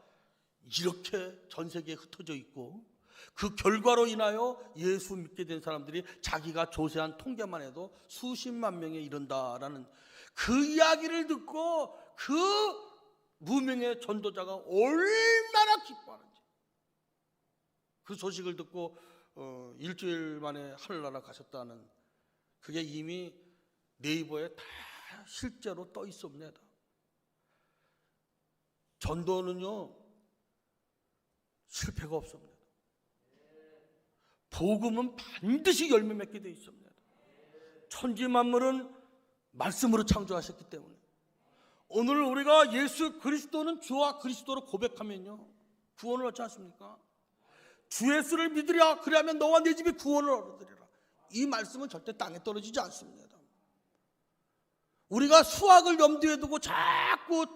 이렇게 전 세계에 흩어져 있고 그 결과로 인하여 예수 믿게 된 사람들이 자기가 조사한 통계만 해도 수십만 명에 이른다라는 그 이야기를 듣고 그 무명의 전도자가 얼마나 기뻐하는지, 그 소식을 듣고 일주일 만에 하늘나라 가셨다는, 그게 이미 네이버에 다 실제로 떠 있습니다. 전도는요 실패가 없습니다. 복음은 반드시 열매 맺게 되어 있습니다. 천지 만물은 말씀으로 창조하셨기 때문에 오늘 우리가 예수 그리스도는 주와 그리스도로 고백하면요 구원을 얻지 않습니까? 주 예수를 믿으랴 그리하면 너와 네 집이 구원을 얻으리라. 이 말씀은 절대 땅에 떨어지지 않습니다. 우리가 수학을 염두에 두고 자꾸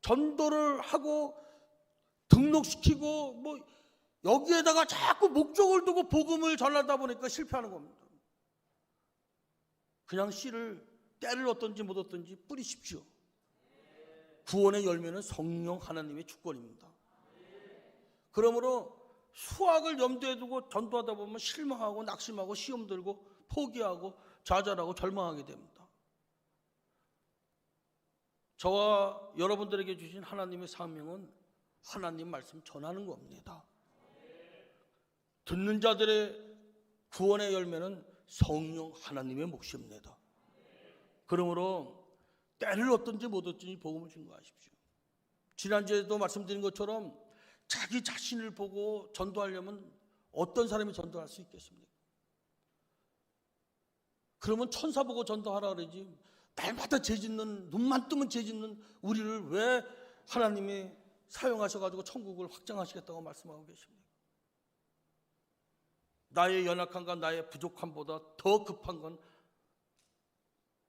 전도를 하고 등록시키고 뭐 여기에다가 자꾸 목적을 두고 복음을 전하다 보니까 실패하는 겁니다. 그냥 씨를 때를 얻든지 못 얻든지 뿌리십시오. 구원의 열매는 성령 하나님의 주권입니다. 그러므로 수학을 염두에 두고 전도하다 보면 실망하고 낙심하고 시험 들고 포기하고 좌절하고 절망하게 됩니다. 저와 여러분들에게 주신 하나님의 사명은 하나님 말씀 전하는 겁니다. 듣는 자들의 구원의 열매는 성령 하나님의 몫입니다. 그러므로 때를 얻든지 못 얻든지 복음을 증거하십시오. 지난주에도 말씀드린 것처럼 자기 자신을 보고 전도하려면 어떤 사람이 전도할 수 있겠습니까? 그러면 천사 보고 전도하라 그러지, 날마다 죄짓는, 눈만 뜨면 죄짓는 우리를 왜 하나님이 사용하셔가지고 천국을 확장하시겠다고 말씀하고 계십니까? 나의 연약함과 나의 부족함보다 더 급한 건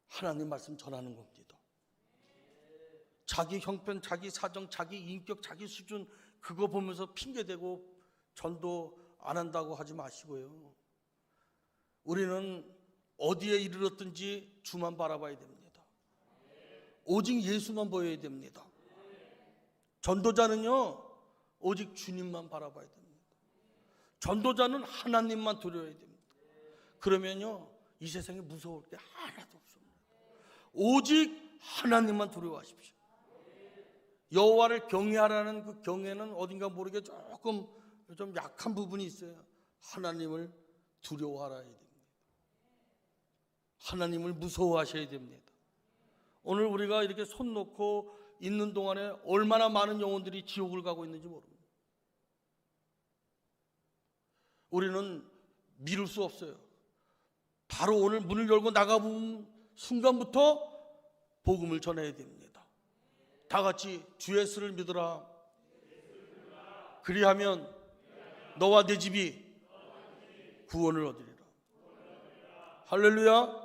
하나님 말씀 전하는 겁니다. 자기 형편, 자기 사정, 자기 인격, 자기 수준 그거 보면서 핑계대고 전도 안 한다고 하지 마시고요. 우리는 어디에 이르렀든지 주만 바라봐야 됩니다. 오직 예수만 보여야 됩니다. 전도자는요 오직 주님만 바라봐야 됩니다. 전도자는 하나님만 두려워야 됩니다. 그러면요 이 세상에 무서울 게 하나도 없습니다. 오직 하나님만 두려워하십시오. 여호와를 경외하라는 그 경외는 어딘가 모르게 조금 좀 약한 부분이 있어요. 하나님을 두려워하라야 됩니다. 하나님을 무서워하셔야 됩니다. 오늘 우리가 이렇게 손 놓고 있는 동안에 얼마나 많은 영혼들이 지옥을 가고 있는지 모릅니다. 우리는 미룰 수 없어요. 바로 오늘 문을 열고 나가본 순간부터 복음을 전해야 됩니다. 다 같이 주 예수를 믿으라. 그리하면 너와 내 집이 구원을 얻으리라. 할렐루야.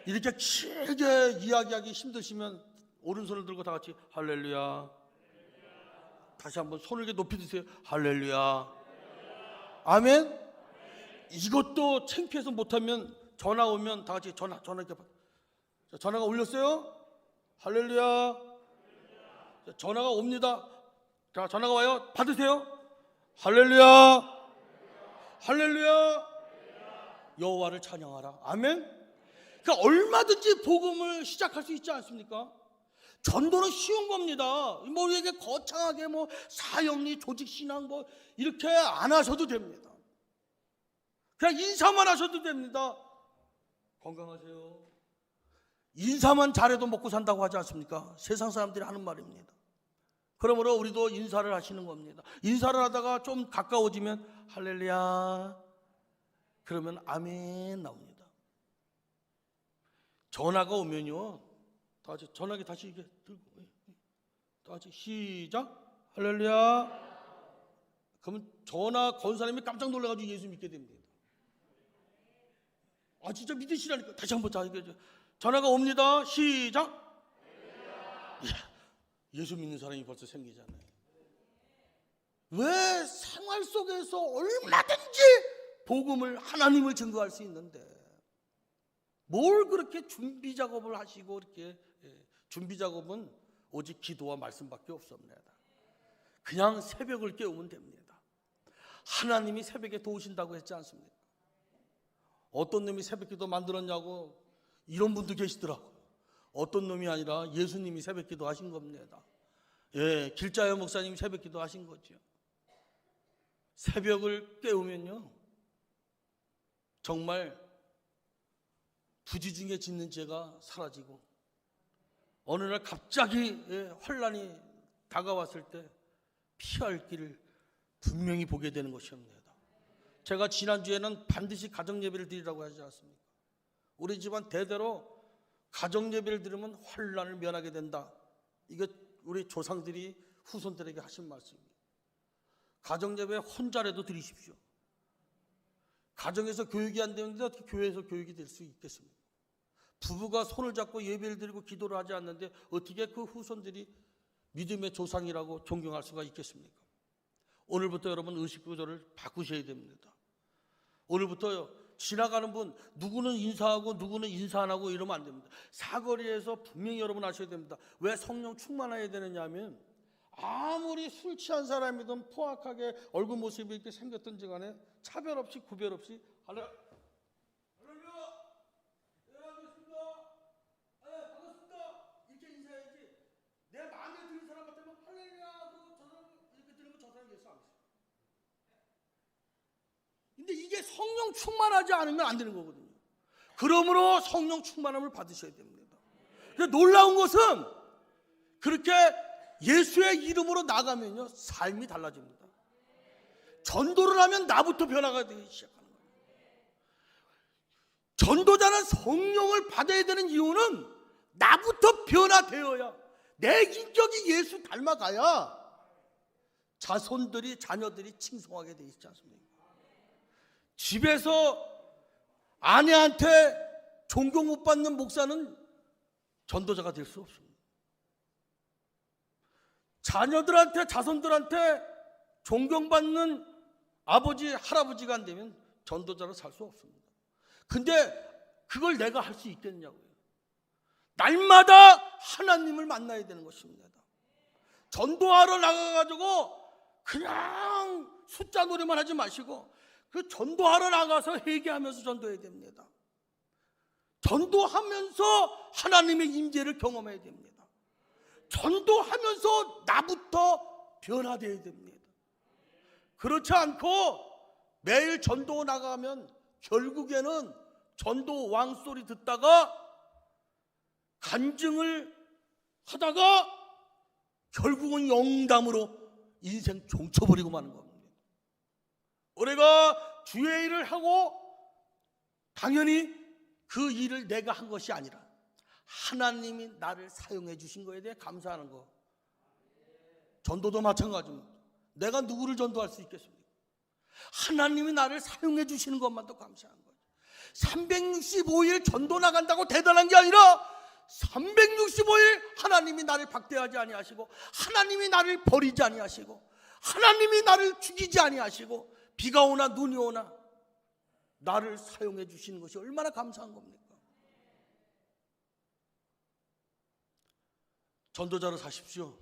이렇게 길게 이야기하기 힘드시면 오른손을 들고 다 같이 할렐루야. 다시 한번 손을 이렇게 높이 드세요. 할렐루야. 아멘. 이것도 창피해서 못하면 전화 오면 다 같이 전화 이렇게 전화가 울렸어요? 할렐루야. 전화가 옵니다. 자, 전화가 와요. 받으세요. 할렐루야. 할렐루야. 여호와를 찬양하라. 아멘. 그러니까 얼마든지 복음을 시작할 수 있지 않습니까? 전도는 쉬운 겁니다. 뭐 이게 거창하게 뭐 사형리, 조직신앙 뭐 이렇게 안 하셔도 됩니다. 그냥 인사만 하셔도 됩니다. 건강하세요. 인사만 잘해도 먹고 산다고 하지 않습니까? 세상 사람들이 하는 말입니다. 그러므로 우리도 인사를 하시는 겁니다. 인사를 하다가 좀 가까워지면 할렐루야 그러면 아멘 나옵니다. 전화가 오면요, 다시 전화기 다시 이게 들고 다시 시작 할렐루야. 그러면 전화 건 사람이 깜짝 놀라가지고 예수 믿게 됩니다. 아 진짜 믿으시라니까. 다시 한번 다 전화가 옵니다. 시작. 예수 믿는 사람이 벌써 생기잖아요. 왜 생활 속에서 얼마든지 복음을 하나님을 증거할 수 있는데 뭘 그렇게 준비 작업을 하시고 이렇게 준비 작업은 오직 기도와 말씀밖에 없습니다. 그냥 새벽을 깨우면 됩니다. 하나님이 새벽에 도우신다고 했지 않습니까? 어떤 놈이 새벽기도 만들었냐고 이런 분도 계시더라고요. 어떤 놈이 아니라 예수님이 새벽기도 하신 겁니다. 예, 길자여 목사님이 새벽기도 하신 거죠. 새벽을 깨우면요, 정말 부지중에 짓는 죄가 사라지고 어느 날 갑자기 환란이 다가왔을 때 피할 길을 분명히 보게 되는 것입니다. 제가 지난주에는 반드시 가정예배를 드리라고 하지 않습니까? 우리 집안 대대로 가정예배를 드리면 환란을 면하게 된다. 이게 우리 조상들이 후손들에게 하신 말씀입니다. 가정예배 혼자라도 드리십시오. 가정에서 교육이 안 되는데 어떻게 교회에서 교육이 될 수 있겠습니까? 부부가 손을 잡고 예배를 드리고 기도를 하지 않는데 어떻게 그 후손들이 믿음의 조상이라고 존경할 수가 있겠습니까? 오늘부터 여러분 의식구조를 바꾸셔야 됩니다. 오늘부터 지나가는 분 누구는 인사하고 누구는 인사 안 하고 이러면 안 됩니다. 사거리에서 분명히 여러분 아셔야 됩니다. 왜 성령 충만해야 되느냐 하면 아무리 술 취한 사람이든 포악하게 얼굴 모습이 이렇게 생겼든지 간에 차별 없이 구별 없이 할렐루야, 네 반갑습니다, 네 반갑습니다 이렇게 인사해야지. 내 마음에 드는 사람 같으면 할렐루야 하고 저 사람 이렇게 들으면 저 사람 예수 안 믿어요. 근데 이게 성령 충만하지 않으면 안 되는 거거든요. 그러므로 성령 충만함을 받으셔야 됩니다. 근데 놀라운 것은 그렇게 예수의 이름으로 나가면요, 삶이 달라집니다. 전도를 하면 나부터 변화가 되기 시작하는 거예요. 전도자는 성령을 받아야 되는 이유는 나부터 변화되어야, 내 인격이 예수 닮아가야 자손들이, 자녀들이 칭송하게 돼 있지 않습니까? 집에서 아내한테 존경 못 받는 목사는 전도자가 될 수 없습니다. 자녀들한테, 자손들한테 존경받는 아버지, 할아버지가 안 되면 전도자로 살 수 없습니다. 근데 그걸 내가 할 수 있겠냐고요. 날마다 하나님을 만나야 되는 것입니다. 전도하러 나가가지고 그냥 숫자 노래만 하지 마시고 그 전도하러 나가서 회개하면서 전도해야 됩니다. 전도하면서 하나님의 임재를 경험해야 됩니다. 전도하면서 나부터 변화되어야 됩니다. 그렇지 않고 매일 전도 나가면 결국에는 전도 왕소리 듣다가 간증을 하다가 결국은 영담으로 인생 종쳐버리고 마는 겁니다. 우리가 주의 일을 하고 당연히 그 일을 내가 한 것이 아니라 하나님이 나를 사용해 주신 거에 대해 감사하는 거. 전도도 마찬가지입니다. 내가 누구를 전도할 수 있겠습니까? 하나님이 나를 사용해 주시는 것만도 감사한 거예요. 365일 전도 나간다고 대단한 게 아니라 365일 하나님이 나를 박대하지 아니하시고 하나님이 나를 버리지 아니하시고 하나님이 나를 죽이지 아니하시고 비가 오나 눈이 오나 나를 사용해 주시는 것이 얼마나 감사한 겁니까? 전도자로 사십시오.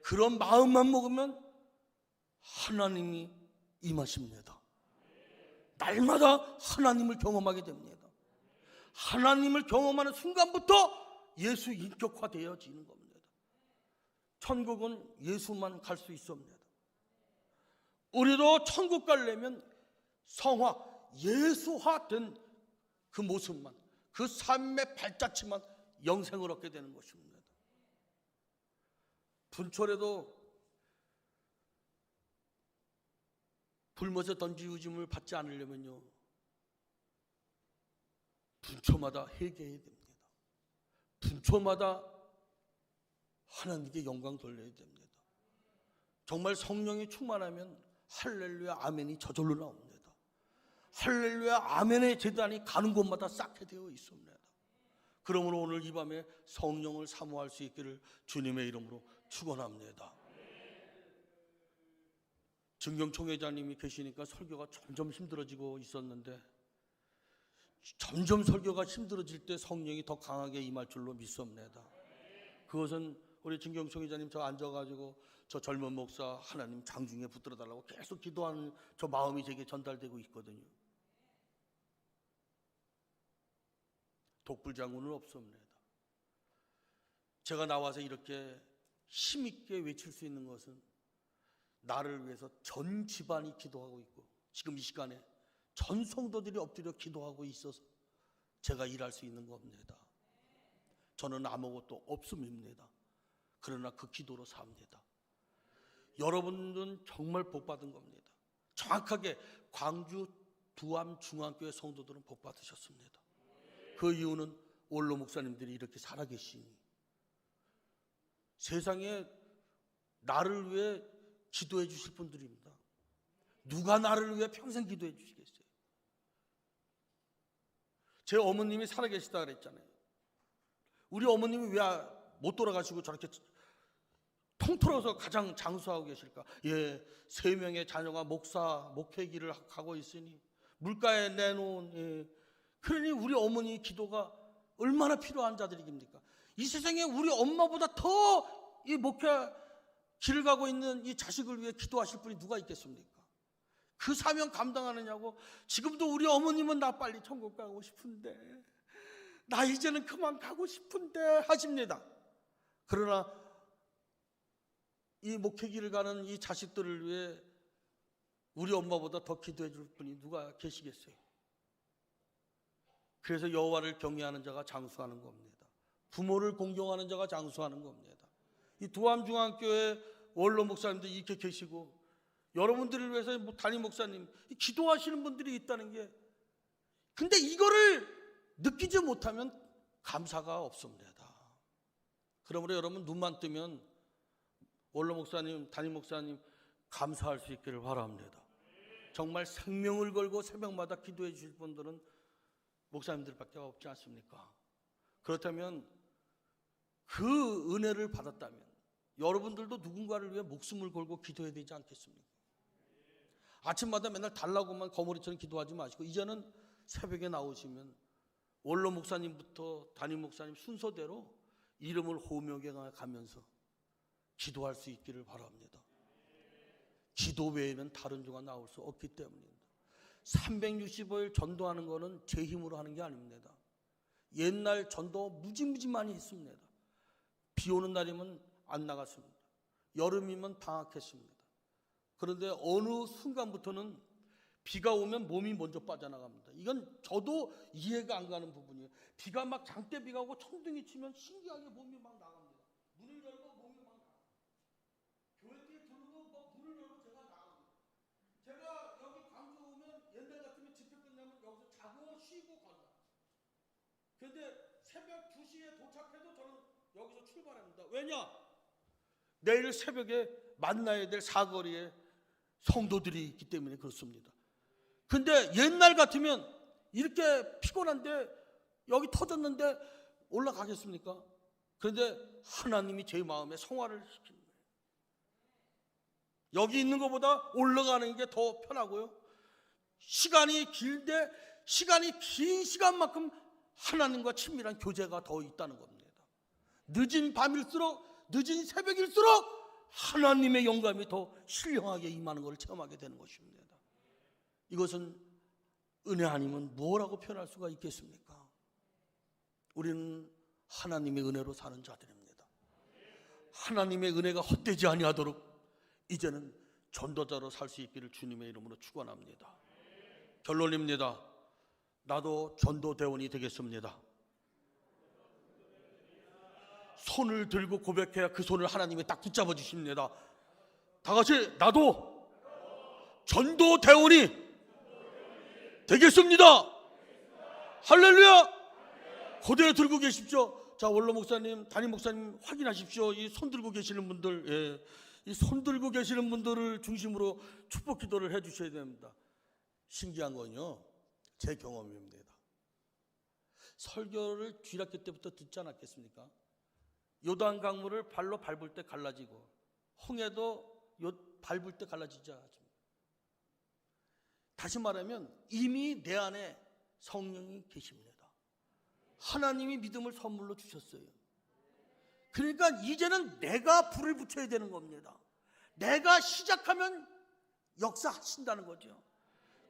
그런 마음만 먹으면 하나님이 임하십니다. 날마다 하나님을 경험하게 됩니다. 하나님을 경험하는 순간부터 예수 인격화되어지는 겁니다. 천국은 예수만 갈 수 있습니다. 우리도 천국 가려면 성화, 예수화된 그 모습만, 그 삶의 발자취만 영생을 얻게 되는 것입니다. 분초에도 불못에 던지우짐을 받지 않으려면요, 분초마다 회개해야 됩니다. 분초마다 하나님께 영광 돌려야 됩니다. 정말 성령이 충만하면 할렐루야 아멘이 저절로 나옵니다. 할렐루야 아멘의 제단이 가는 곳마다 쌓게 되어 있습니다. 그러므로 오늘 이 밤에 성령을 사모할 수 있기를 주님의 이름으로 축원합니다. 증경총회장님이 계시니까 설교가 점점 힘들어지고 있었는데, 점점 설교가 힘들어질 때 성령이 더 강하게 임할 줄로 믿습니다. 그것은 우리 증경총회장님 저 앉아가지고 저 젊은 목사 하나님 장중에 붙들어 달라고 계속 기도하는 저 마음이 제게 전달되고 있거든요. 독불장군은 없습니다. 제가 나와서 이렇게 힘있게 외칠 수 있는 것은 나를 위해서 전 집안이 기도하고 있고, 지금 이 시간에 전 성도들이 엎드려 기도하고 있어서 제가 일할 수 있는 겁니다. 저는 아무것도 없음입니다. 그러나 그 기도로 삽니다. 여러분은 정말 복받은 겁니다. 정확하게 광주 두암 중앙교회 성도들은 복받으셨습니다. 그 이유는 원로 목사님들이 이렇게 살아계시니, 세상에 나를 위해 기도해 주실 분들입니다. 누가 나를 위해 평생 기도해 주시겠어요? 제 어머님이 살아계시다 그랬잖아요. 우리 어머님이 왜 못 돌아가시고 저렇게 통틀어서 가장 장수하고 계실까? 예, 3명의 자녀가 목사, 목회 길을 가고 있으니 물가에 내놓은, 예, 그러니 우리 어머니 기도가 얼마나 필요한 자들입니까? 이 세상에 우리 엄마보다 더 이 목회 길을 가고 있는 이 자식을 위해 기도하실 분이 누가 있겠습니까? 그 사명 감당하느냐고. 지금도 우리 어머님은 나 빨리 천국 가고 싶은데, 나 이제는 그만 가고 싶은데 하십니다. 그러나 이 목회 길을 가는 이 자식들을 위해 우리 엄마보다 더 기도해 줄 분이 누가 계시겠어요? 그래서 여호와를 경외하는 자가 장수하는 겁니다. 부모를 공경하는 자가 장수하는 겁니다. 이 두암중앙교회 원로 목사님들 이렇게 계시고, 여러분들을 위해서 담임 목사님 기도하시는 분들이 있다는 게, 근데 이거를 느끼지 못하면 감사가 없습니다. 그러므로 여러분 눈만 뜨면 원로 목사님, 담임 목사님 감사할 수 있기를 바랍니다. 정말 생명을 걸고 새벽마다 기도해 주실 분들은 목사님들밖에 없지 않습니까? 그렇다면 그 은혜를 받았다면 여러분들도 누군가를 위해 목숨을 걸고 기도해야 되지 않겠습니까? 아침마다 맨날 달라고만 거머리처럼 기도하지 마시고, 이제는 새벽에 나오시면 원로 목사님부터 담임 목사님 순서대로 이름을 호명해 가면서 기도할 수 있기를 바랍니다. 기도 외에는 다른 조가 나올 수 없기 때문입니다. 365일 전도하는 것은 제 힘으로 하는 게 아닙니다. 옛날 전도 무지무지 많이 했습니다. 비 오는 날이면 안 나갔습니다. 여름이면 방학했습니다. 그런데 어느 순간부터는 비가 오면 몸이 먼저 빠져나갑니다. 이건 저도 이해가 안 가는 부분이에요. 비가 막 장대비가 오고 천둥이 치면 신기하게 몸이 막 나갑니다. 문을 열고 몸이 막 나갑니다. 교회에 들어도 막 문을 열고 제가 나갑니다. 제가 여기 광주 오면 옛날 같으면 집회 끝나면 여기서 자고 쉬고 가자. 그런데 새벽 2시에 도착해도 저는 여기서 출발합니다. 왜냐? 내일 새벽에 만나야 될 사거리에 성도들이 있기 때문에 그렇습니다. 근데 옛날 같으면 이렇게 피곤한데 여기 터졌는데 올라가겠습니까? 그런데 하나님이 제 마음에 성화를 시키는 거예요. 여기 있는 것보다 올라가는 게 더 편하고요. 시간이 길데 시간이 긴 시간만큼 하나님과 친밀한 교제가 더 있다는 겁니다. 늦은 밤일수록, 늦은 새벽일수록 하나님의 영감이 더 신령하게 임하는 것을 체험하게 되는 것입니다. 이것은 은혜 아니면 뭐라고 표현할 수가 있겠습니까? 우리는 하나님의 은혜로 사는 자들입니다. 하나님의 은혜가 헛되지 아니하도록 이제는 전도자로 살 수 있기를 주님의 이름으로 축원합니다. 결론입니다. 나도 전도대원이 되겠습니다. 손을 들고 고백해야 그 손을 하나님이 딱 붙잡아 주십니다. 다 같이 나도 전도대원이 되겠습니다. 할렐루야. 고대 들고 계십시오. 자, 원로 목사님, 담임 목사님 확인하십시오. 이 손 들고 계시는 분들, 이 손 들고 계시는 분들을 중심으로 축복 기도를 해 주셔야 됩니다. 신기한 건요, 제 경험입니다. 설교를 주일학교 때부터 듣지 않았겠습니까? 요단 강물을 발로 밟을 때 갈라지고 홍해도 밟을 때 갈라지지 않습니다. 다시 말하면 이미 내 안에 성령이 계십니다. 하나님이 믿음을 선물로 주셨어요. 그러니까 이제는 내가 불을 붙여야 되는 겁니다. 내가 시작하면 역사하신다는 거죠.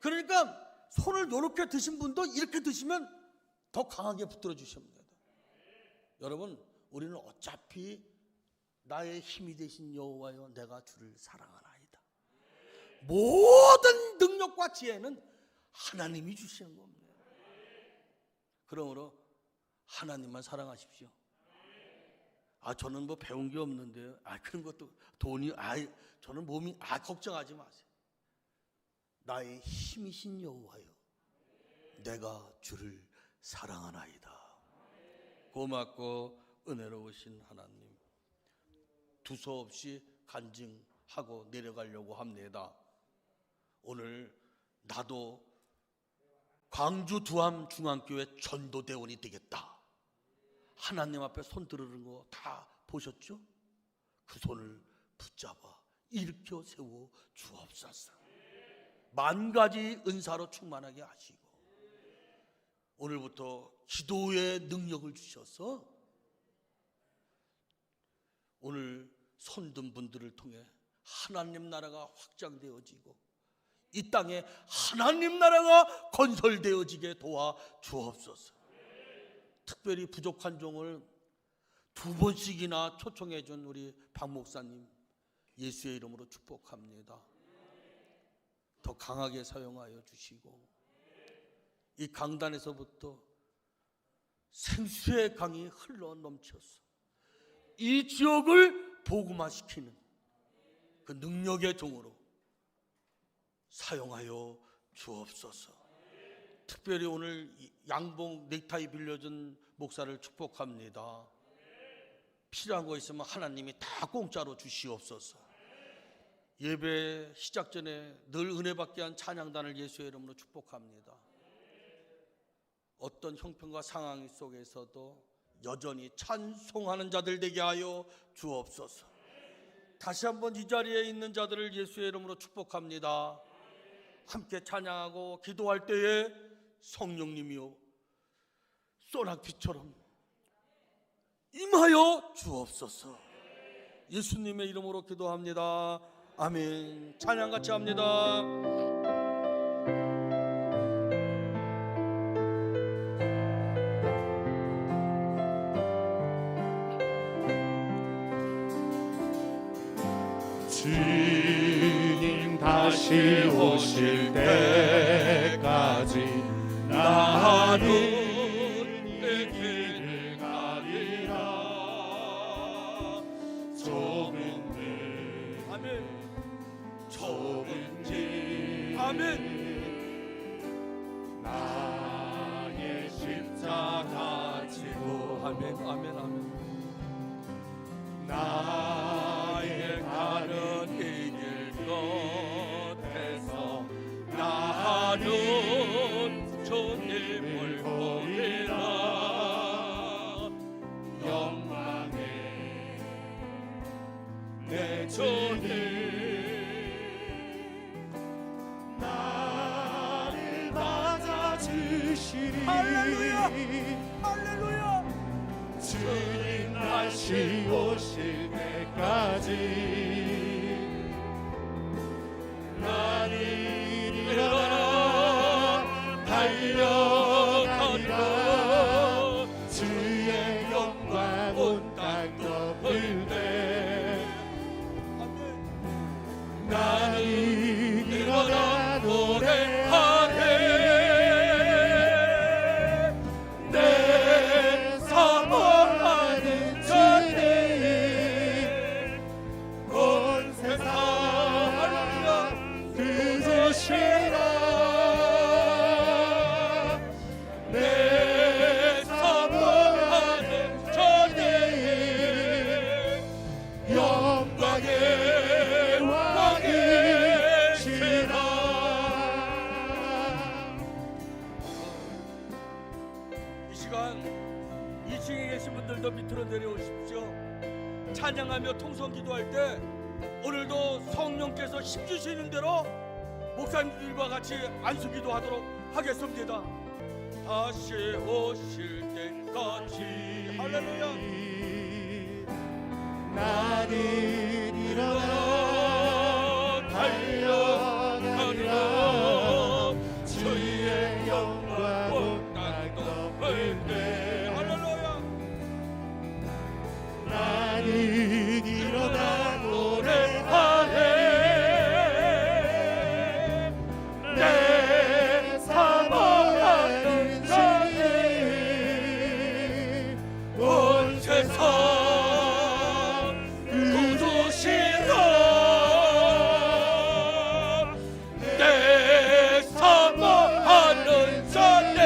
그러니까 손을 이렇게 드신 분도 이렇게 드시면 더 강하게 붙들어 주십니다. 여러분, 우리는 어차피 나의 힘이 되신 여호와여 내가 주를 사랑하나이다. 모든 능력과 지혜는 하나님이 주시는 겁니다. 그러므로 하나님만 사랑하십시오. 저는 뭐 배운 게 없는데요. 그런 것도 돈이 저는 몸이 걱정하지 마세요. 나의 힘이신 여호와여 내가 주를 사랑하나이다. 고맙고 은혜로우신 하나님, 두서없이 간증하고 내려가려고 합니다. 오늘 나도 광주 두암 중앙교회 전도대원이 되겠다. 하나님 앞에 손 들으는 거 다 보셨죠? 그 손을 붙잡아 일으켜 세워 주옵소서. 만 가지 은사로 충만하게 하시고 오늘부터 기도의 능력을 주셔서 오늘 손든 분들을 통해 하나님 나라가 확장되어지고 이 땅에 하나님 나라가 건설되어지게 도와 주옵소서. 특별히 부족한 종을 2번씩이나 초청해 준 우리 박 목사님 예수의 이름으로 축복합니다. 더 강하게 사용하여 주시고 이 강단에서부터 생수의 강이 흘러 넘쳐서 이 지역을 복음화시키는 그 능력의 종으로 사용하여 주옵소서. 특별히 오늘 양봉 넥타이 빌려준 목사를 축복합니다. 필요한 거 있으면 하나님이 다 공짜로 주시옵소서. 예배 시작 전에 늘 은혜 받게 한 찬양단을 예수의 이름으로 축복합니다. 어떤 형편과 상황 속에서도 여전히 찬송하는 자들 되게 하여 주옵소서. 다시 한번 이 자리에 있는 자들을 예수의 이름으로 축복합니다. 함께 찬양하고 기도할 때에 성령님이요 소낙비처럼 임하여 주옵소서. 예수님의 이름으로 기도합니다. 아멘. 찬양 같이 합니다. 주님 다시 오실 때까지 나는 내 길을 가리라. 좁은 길 아멘. 좁은 길 아멘. 나의 십자가 지고 아멘. 아멘. 아멘. 나의 가는 이 길 끝에서 나는 주님을 보리라. 영광의 내 주님 나를 맞아주시리. 할렐루야. 할렐루야. 주님 다시 오실 때까지 나는 일어나 달려가리라. 주의 영광 더 밑으로 내려오십시오. 찬양하며 통성 기도할 때 오늘도 성령께서 힘 주시는 대로 목사님들과 같이 안수기도 하도록 하겠습니다. 다시 오실 때까지 할렐루야. 나는 일어나 달려가리라 주의 영광 땅도 볼때 할렐루야. 나는 일어나 노래하네 내 사모하는 주님 온 세상 내 사모하는 자네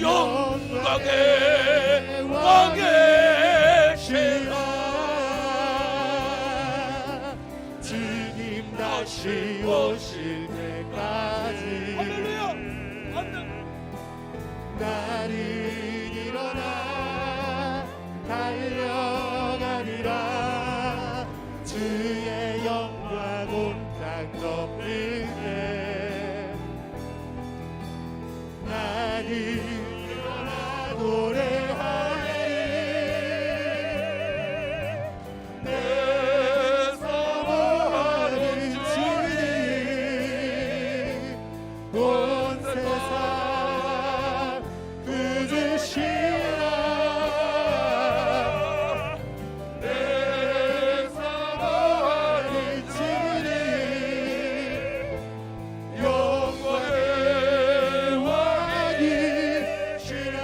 영광의 왕의 신라 주님 다시 오실 때까지 할렐루야. 아멘. 나는 일어나 달려가리라 주의 영광 온 땅 덮을게 나는 일어나 노래하리 내 사모하는 주님 온 세상 구주시라 내 사모하는 주님 영광의 왕이시라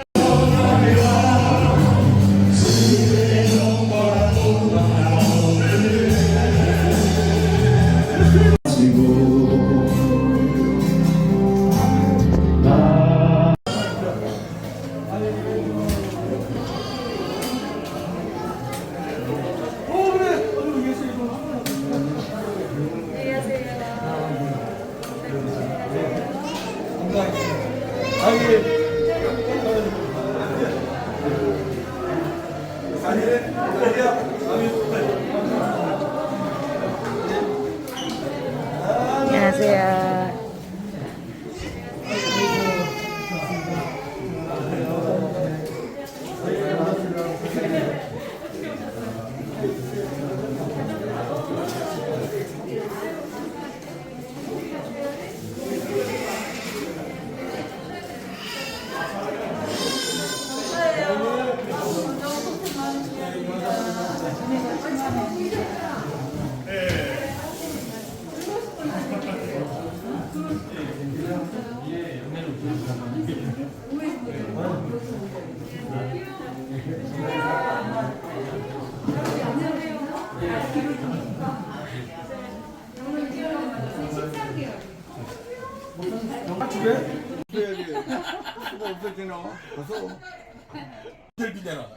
안녕하세요. 델비잖아.